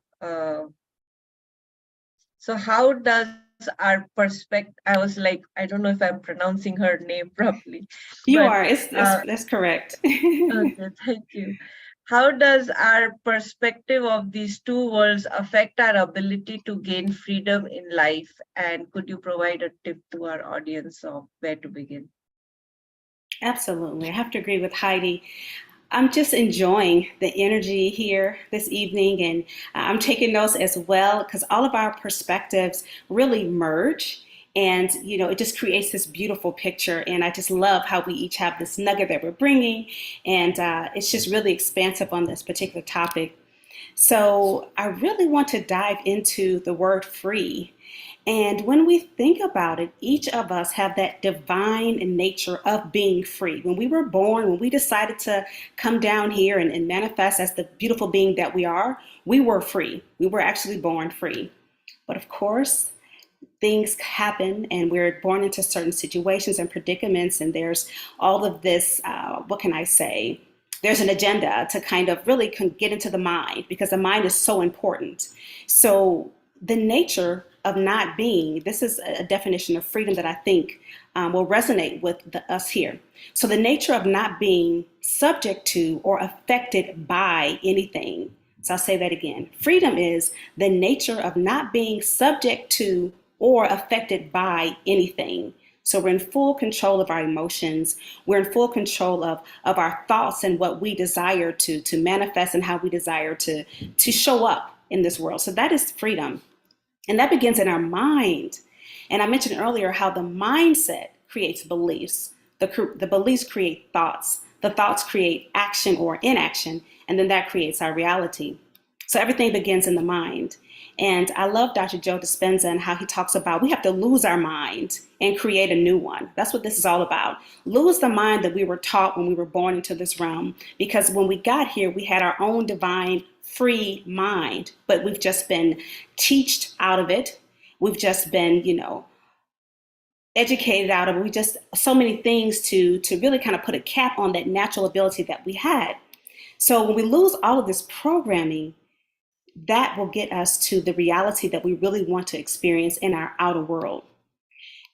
S6: so how does our perspective, I was like, I don't know if I'm pronouncing her name properly.
S5: You are, that's correct.
S6: Okay, thank you. How does our perspective of these two worlds affect our ability to gain freedom in life? And could you provide a tip to our audience of where to begin?
S5: Absolutely. I have to agree with Heidi. I'm just enjoying the energy here this evening, and I'm taking notes as well because all of our perspectives really merge, and it just creates this beautiful picture. And I just love how we each have this nugget that we're bringing, and it's just really expansive on this particular topic. So I really want to dive into the word free. And when we think about it, each of us have that divine nature of being free. When we were born, when we decided to come down here and manifest as the beautiful being that we are, we were free. We were actually born free. But of course, things happen and we're born into certain situations and predicaments, and there's all of this, what can I say? There's an agenda to kind of really get into the mind, because the mind is so important. So the nature of not being, this is a definition of freedom that I think will resonate with us here. So the nature of not being subject to or affected by anything. So I'll say that again. Freedom is the nature of not being subject to or affected by anything. So we're in full control of our emotions. We're in full control of our thoughts and what we desire to manifest and how we desire to show up in this world. So that is freedom. And that begins in our mind. And I mentioned earlier how the mindset creates beliefs. The beliefs create thoughts. The thoughts create action or inaction. And then that creates our reality. So everything begins in the mind. And I love Dr. Joe Dispenza and how he talks about we have to lose our mind and create a new one. That's what this is all about. Lose the mind that we were taught when we were born into this realm. Because when we got here, we had our own divine free mind, but we've just been taught out of it. We've just been, educated out of it. We just so many things to really kind of put a cap on that natural ability that we had. So when we lose all of this programming, that will get us to the reality that we really want to experience in our outer world.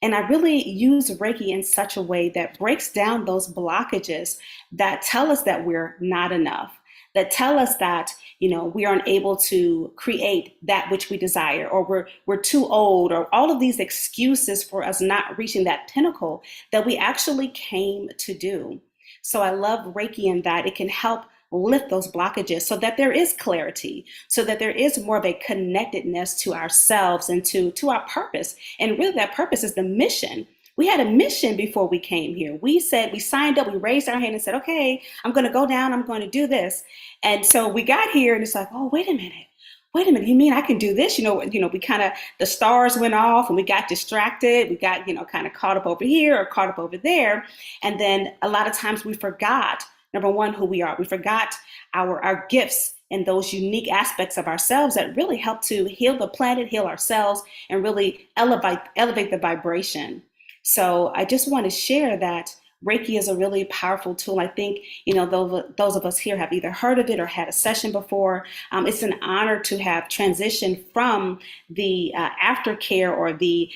S5: And I really use Reiki in such a way that breaks down those blockages that tell us that we're not enough, that tell us that, we aren't able to create that which we desire, or we're too old, or all of these excuses for us not reaching that pinnacle that we actually came to do. So I love Reiki in that it can help lift those blockages so that there is clarity, so that there is more of a connectedness to ourselves and to our purpose. And really that purpose is the mission. We had a mission before we came here. We signed up, we raised our hand and said, okay, I'm going to go down, I'm going to do this. And so we got here and it's like, oh, wait a minute, you mean I can do this? We kind of, the stars went off and we got distracted. We got, kind of caught up over here or caught up over there. And then a lot of times we forgot, number one, who we are. We forgot our gifts and those unique aspects of ourselves that really help to heal the planet, heal ourselves, and really elevate the vibration. So I just want to share that Reiki is a really powerful tool. I think, those of us here have either heard of it or had a session before. It's an honor to have transitioned from the aftercare or the,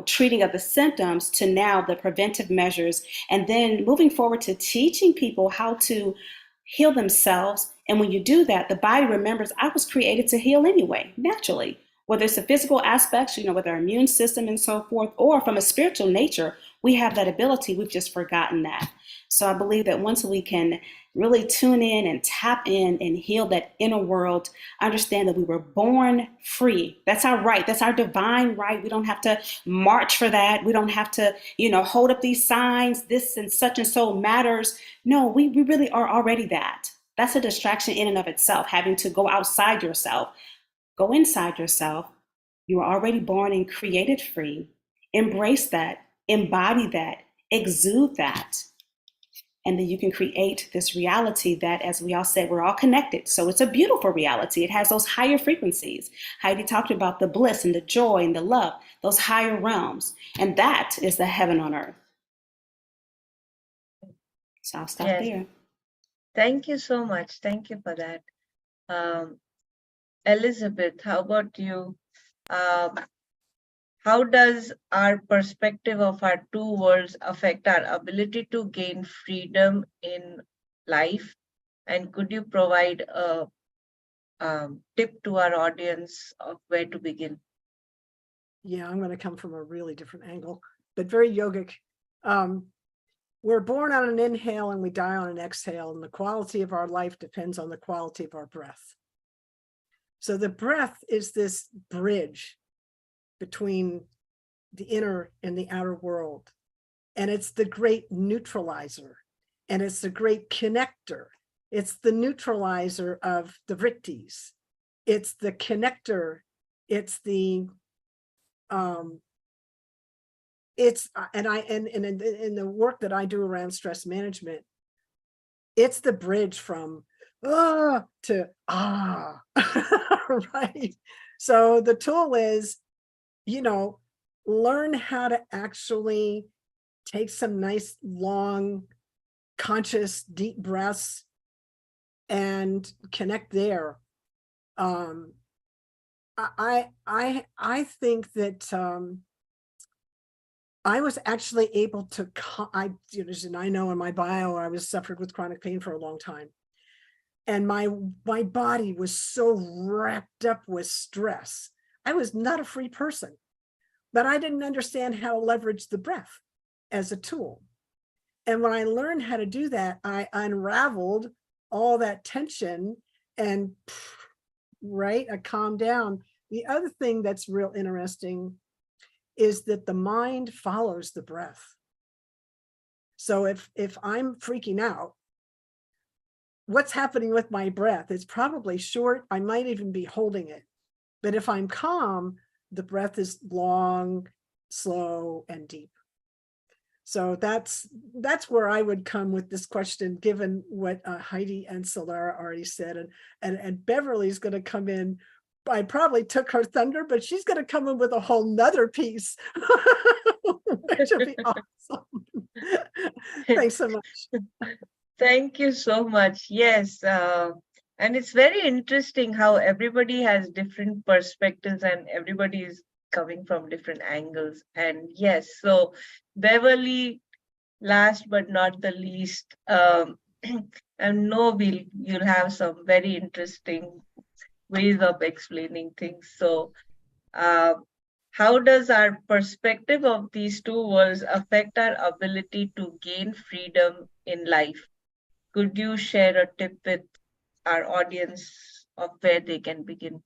S5: treating of the symptoms to now the preventive measures, and then moving forward to teaching people how to heal themselves. And when you do that, the body remembers I was created to heal anyway, naturally. Whether it's the physical aspects, with our immune system and so forth, or from a spiritual nature, we have that ability. We've just forgotten that. So I believe that once we can really tune in and tap in and heal that inner world, understand that we were born free. That's our right. That's our divine right. We don't have to march for that. We don't have to, hold up these signs, this and such and so matters. No, we really are already that. That's a distraction in and of itself, having to go outside yourself. Go inside yourself. You are already born and created free. Embrace that, embody that, exude that. And then you can create this reality that, as we all said, we're all connected. So it's a beautiful reality. It has those higher frequencies. Heidi talked about the bliss and the joy and the love, those higher realms. And that is the heaven on earth. So I'll stop there.
S6: Thank you so much. Thank you for that. Elizabeth, how about you? How does our perspective of our two worlds affect our ability to gain freedom in life? And could you provide a tip to our audience of where to begin?
S2: Yeah, I'm going to come from a really different angle, but very yogic. We're born on an inhale and we die on an exhale, and the quality of our life depends on the quality of our breath. So the breath is this bridge between the inner and the outer world. And it's the great neutralizer, and it's the great connector. It's the neutralizer of the vrittis. It's the connector. It's the it's, and in the work that I do around stress management, it's the bridge from to right? So the tool is, learn how to actually take some nice, long, conscious, deep breaths and connect there. I think that I was actually able to, and I know in my bio, I was suffered with chronic pain for a long time. And my body was so wrapped up with stress. I was not a free person, but I didn't understand how to leverage the breath as a tool. And when I learned how to do that, I unraveled all that tension and I calmed down. The other thing that's real interesting is that the mind follows the breath. So if I'm freaking out, what's happening with my breath? It's probably short. I might even be holding it. But if I'm calm, the breath is long, slow, and deep. So that's where I would come with this question, given what Heidi and Soulara already said. And Beverly's going to come in. I probably took her thunder, but she's going to come in with a whole nother piece, which will be awesome. Thanks so much.
S6: Thank you so much. Yes. And it's very interesting how everybody has different perspectives and everybody is coming from different angles. And yes, so Beverly, last but not the least, and no, you'll have some very interesting ways of explaining things. So how does our perspective of these two worlds affect our ability to gain freedom in life? Could you share a tip with our audience of where they can begin?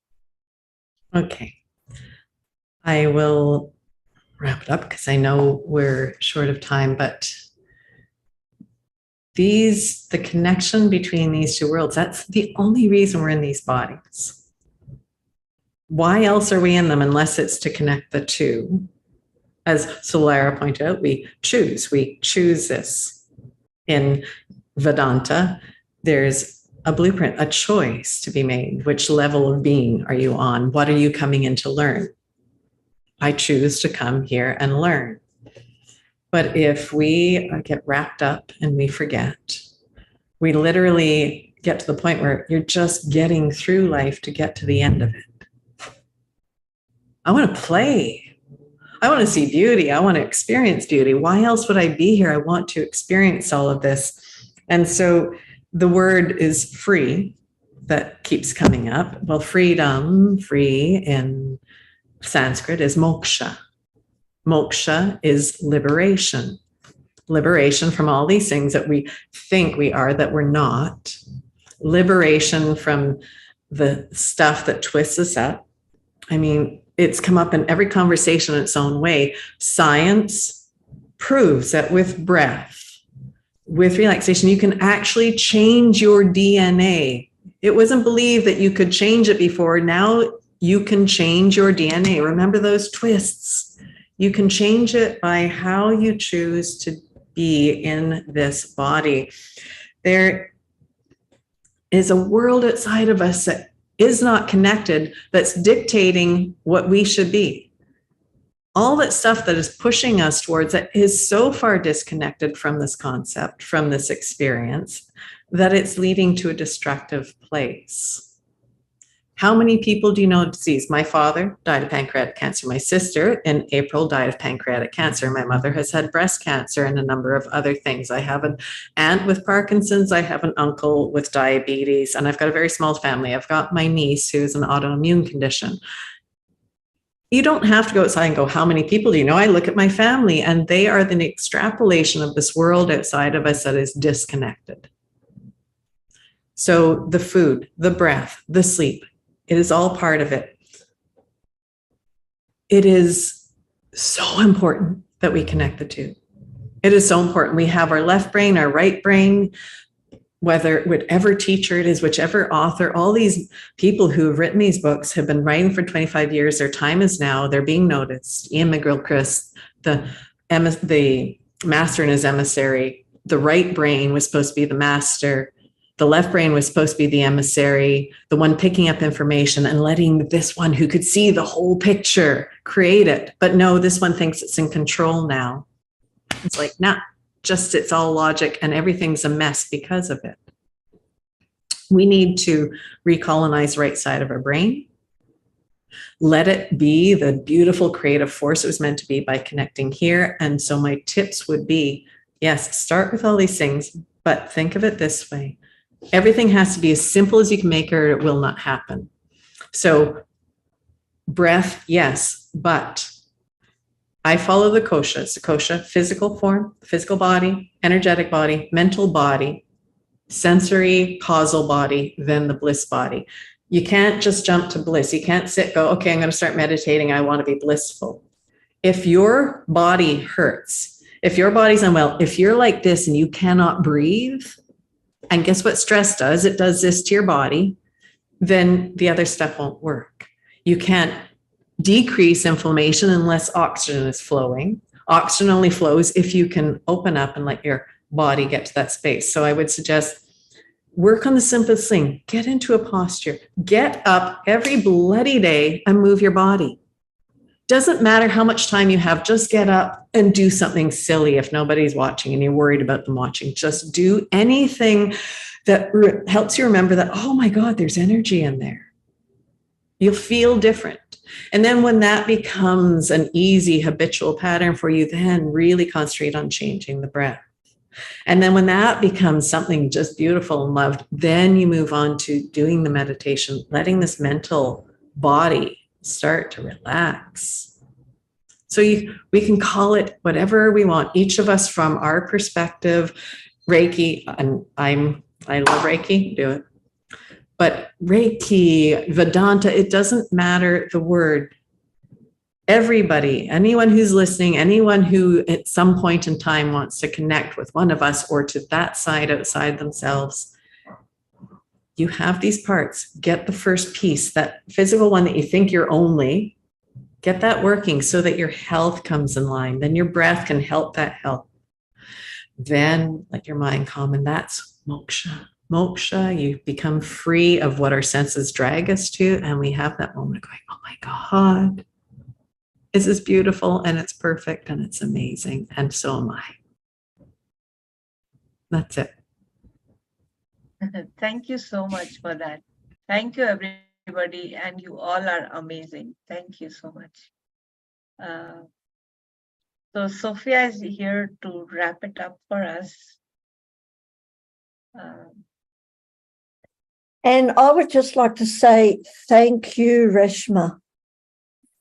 S4: Okay. I will wrap it up because I know we're short of time, but the connection between these two worlds, that's the only reason we're in these bodies. Why else are we in them unless it's to connect the two? As Soulara pointed out, we choose this. In Vedanta, there's a blueprint, a choice to be made. Which level of being are you on? What are you coming in to learn? I choose to come here and learn. But if we get wrapped up and we forget, we literally get to the point where you're just getting through life to get to the end of it. I want to play. I want to see beauty. I want to experience beauty. Why else would I be here? I want to experience all of this. And so the word is free that keeps coming up. Well, freedom, free in Sanskrit is moksha. Moksha is liberation. Liberation from all these things that we think we are, that we're not. Liberation from the stuff that twists us up. I mean, it's come up in every conversation in its own way. Science proves that with breath, with relaxation, you can actually change your DNA. It wasn't believed that you could change it before. Now you can change your DNA. Remember those twists. You can change it by how you choose to be in this body. There is a world outside of us that is not connected, that's dictating what we should be. All that stuff that is pushing us towards it is so far disconnected from this concept, from this experience, that it's leading to a destructive place. How many people do you know of disease? My father died of pancreatic cancer. My sister in April died of pancreatic cancer. My mother has had breast cancer and a number of other things. I have an aunt with Parkinson's. I have an uncle with diabetes, and I've got a very small family. I've got my niece who's an autoimmune condition. You don't have to go outside and go, how many people do you know? I look at my family, and they are the extrapolation of this world outside of us that is disconnected. So the food, the breath, the sleep, it is all part of it. It is so important that we connect the two. It is so important. We have our left brain, our right brain. whatever teacher it is, whichever author, all these people who have written these books have been writing for 25 years. Their time is now. They're being noticed. Ian McGilchrist, the master and his emissary, the right brain was supposed to be the master. The left brain was supposed to be the emissary, the one picking up information and letting this one who could see the whole picture create it. But no, this one thinks it's in control now. It's like, nah, just it's all logic and everything's a mess because of it. We need to recolonize the right side of our brain. Let it be the beautiful creative force it was meant to be by connecting here. And so my tips would be, yes, start with all these things, but think of it this way. Everything has to be as simple as you can make it, or it will not happen. So breath, yes, but I follow the koshas. The kosha, physical form, physical body, energetic body, mental body, sensory, causal body, then the bliss body. You can't just jump to bliss. You can't go, okay, I'm going to start meditating. I want to be blissful. If your body hurts, if your body's unwell, if you're like this and you cannot breathe, and guess what stress does? It does this to your body, then the other stuff won't work. You can't decrease inflammation unless oxygen is flowing. Oxygen only flows if you can open up and let your body get to that space. So I would suggest work on the simplest thing. Get into a posture. Get up every bloody day and move your body. Doesn't matter how much time you have, just get up and do something silly if nobody's watching and you're worried about them watching. Just do anything that helps you remember that, oh my God, there's energy in there. You'll feel different. And then when that becomes an easy habitual pattern for you, then really concentrate on changing the breath. And then when that becomes something just beautiful and loved, then you move on to doing the meditation, letting this mental body start to relax. So we can call it whatever we want, each of us from our perspective. Reiki, and I love Reiki, do it. But Reiki, Vedanta, it doesn't matter the word. Everybody, anyone who's listening, anyone who at some point in time wants to connect with one of us or to that side outside themselves, you have these parts. Get the first piece, that physical one that you think you're only, get that working so that your health comes in line. Then your breath can help that health. Then let your mind calm, and that's moksha. Moksha, you become free of what our senses drag us to, and we have that moment of going, oh my God, this is beautiful, and it's perfect, and it's amazing, and so am I. That's it.
S6: Thank you so much for that. Thank you, everybody. And you all are amazing. Thank you so much. So Sophia is here to wrap it up for us.
S1: And I would just like to say thank you, Reshma.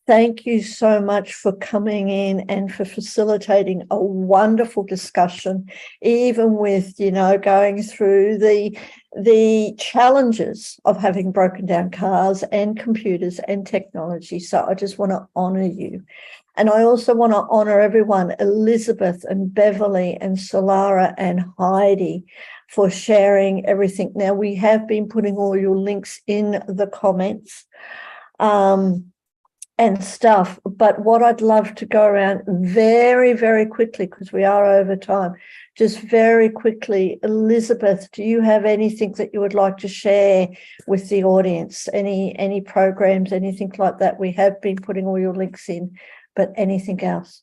S1: Thank you so much for coming in and for facilitating a wonderful discussion, even with, going through the challenges of having broken down cars and computers and technology. So I just want to honor you. And I also want to honor everyone, Elizabeth and Beverly and Soulara and Heidi, for sharing everything. Now, we have been putting all your links in the comments. And stuff, but what I'd love to go around very, very quickly, because we are over time, just very quickly, Elizabeth, do you have anything that you would like to share with the audience? Any programs, anything like that? We have been putting all your links in, but anything else?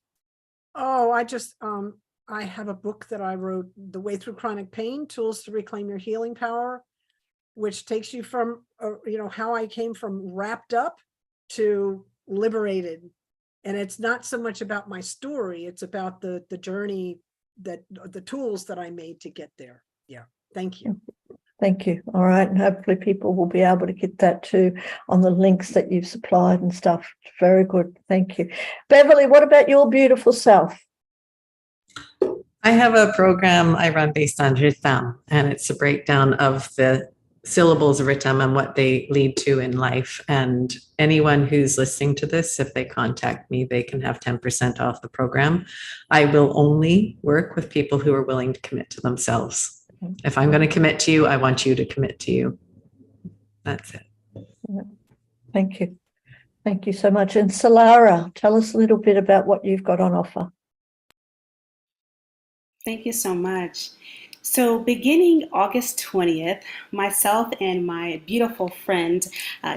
S2: Oh, I have a book that I wrote, The Way Through Chronic Pain, Tools to Reclaim Your Healing Power, which takes you from, how I came from wrapped up to liberated. And it's not so much about my story, it's about the journey, that the tools that I made to get there. Yeah. Thank you.
S1: Thank you. All right. And hopefully people will be able to get that too on the links that you've supplied and stuff. Very good. Thank you. Beverly, what about your beautiful self?
S4: I have a program I run based on rhythm, and it's a breakdown of the syllables of rhythm and what they lead to in life. And anyone who's listening to this, if they contact me, they can have 10% off the program. I will only work with people who are willing to commit to themselves. If I'm going to commit to you, I want you to commit to you. That's it.
S1: Thank you. Thank you so much. And Soulara, tell us a little bit about what you've got on offer.
S5: Thank you so much. So beginning August 20th, myself and my beautiful friend,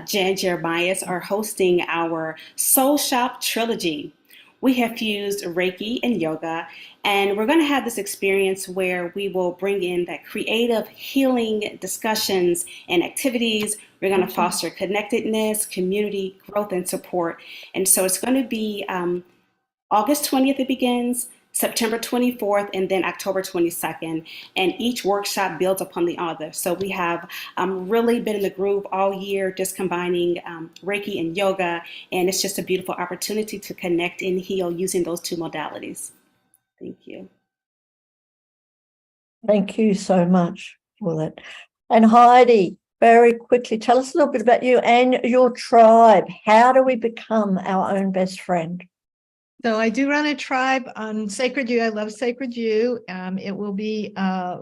S5: Jan Jeremias, are hosting our Soul Shop Trilogy. We have fused Reiki and yoga, and we're going to have this experience where we will bring in that creative healing discussions and activities. We're going to foster connectedness, community growth, and support. And so it's going to be August 20th it begins, September 24th, and then October 22nd. And each workshop builds upon the other. So we have really been in the groove all year, just combining Reiki and yoga. And it's just a beautiful opportunity to connect and heal using those two modalities. Thank you.
S1: Thank you so much for that. And Heidi, very quickly, tell us a little bit about you and your tribe. How do we become our own best friend?
S3: So I do run a tribe on Sacred You. I love Sacred You. It will be,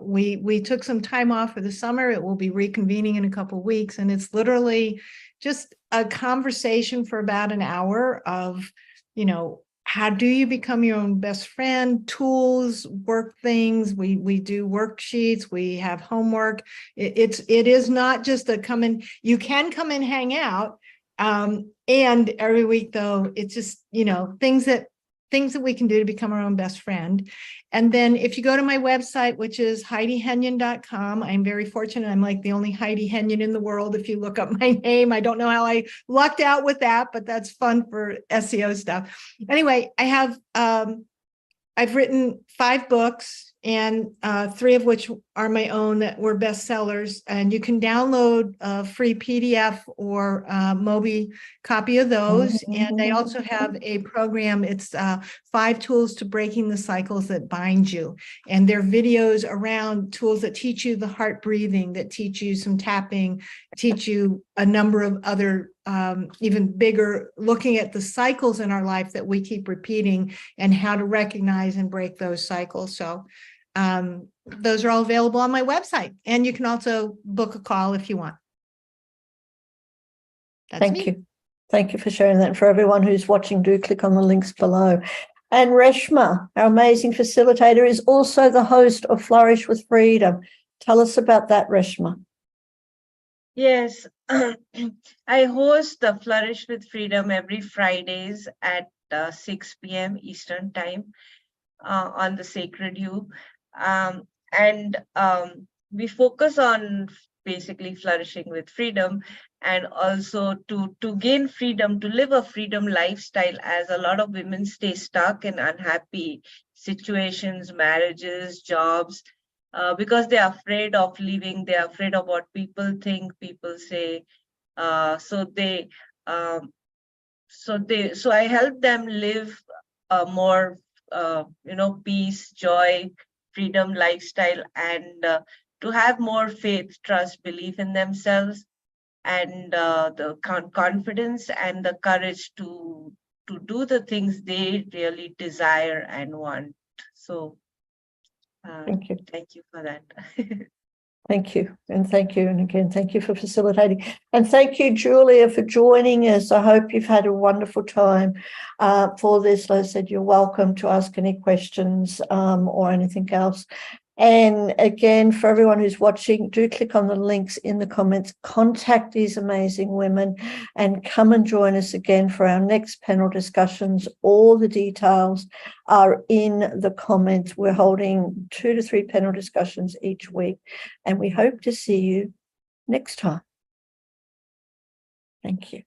S3: we took some time off for the summer. It will be reconvening in a couple of weeks. And it's literally just a conversation for about an hour of, you know, how do you become your own best friend, tools, work things. We do worksheets. We have homework. It is not just a come in, you can come and hang out. And every week though, it's just, you know, things that we can do to become our own best friend. And then if you go to my website, which is HeidiHenyon.com, I'm very fortunate. I'm like the only Heidi Henyon in the world. If you look up my name, I don't know how I lucked out with that, but that's fun for SEO stuff. Anyway, I have, I've written 5 books, and 3 of which are my own that were bestsellers. And you can download a free PDF or Mobi copy of those. And I also have a program. It's 5 tools to breaking the cycles that bind you. And they're videos around tools that teach you the heart breathing, that teach you some tapping, teach you a number of other even bigger, looking at the cycles in our life that we keep repeating and how to recognize and break those cycles. So those are all available on my website, and you can also book a call if you want.
S1: Thank you. Thank you for sharing that. And for everyone who's watching, do click on the links below. And Reshma, our amazing facilitator, is also the host of Flourish with Freedom. Tell us about that, Reshma.
S6: Yes, I host the Flourish with Freedom every Fridays at 6 p.m. Eastern Time on the Sacred You. We focus on basically flourishing with freedom, and also to gain freedom, to live a freedom lifestyle, as a lot of women stay stuck in unhappy situations, marriages, jobs, because they're afraid of leaving, they're afraid of what people think, people say. So I help them live a more peace, joy, freedom lifestyle, and to have more faith, trust, belief in themselves, and the confidence and the courage to do the things they really desire and want. So
S1: Thank you.
S6: Thank you for that.
S1: Thank you. And thank you. And again, thank you for facilitating. And thank you, Julia, for joining us. I hope you've had a wonderful time for this. Like I said, you're welcome to ask any questions or anything else. And again, for everyone who's watching, do click on the links in the comments, contact these amazing women, and come and join us again for our next panel discussions. All the details are in the comments. We're holding 2 to 3 panel discussions each week, and we hope to see you next time. Thank you.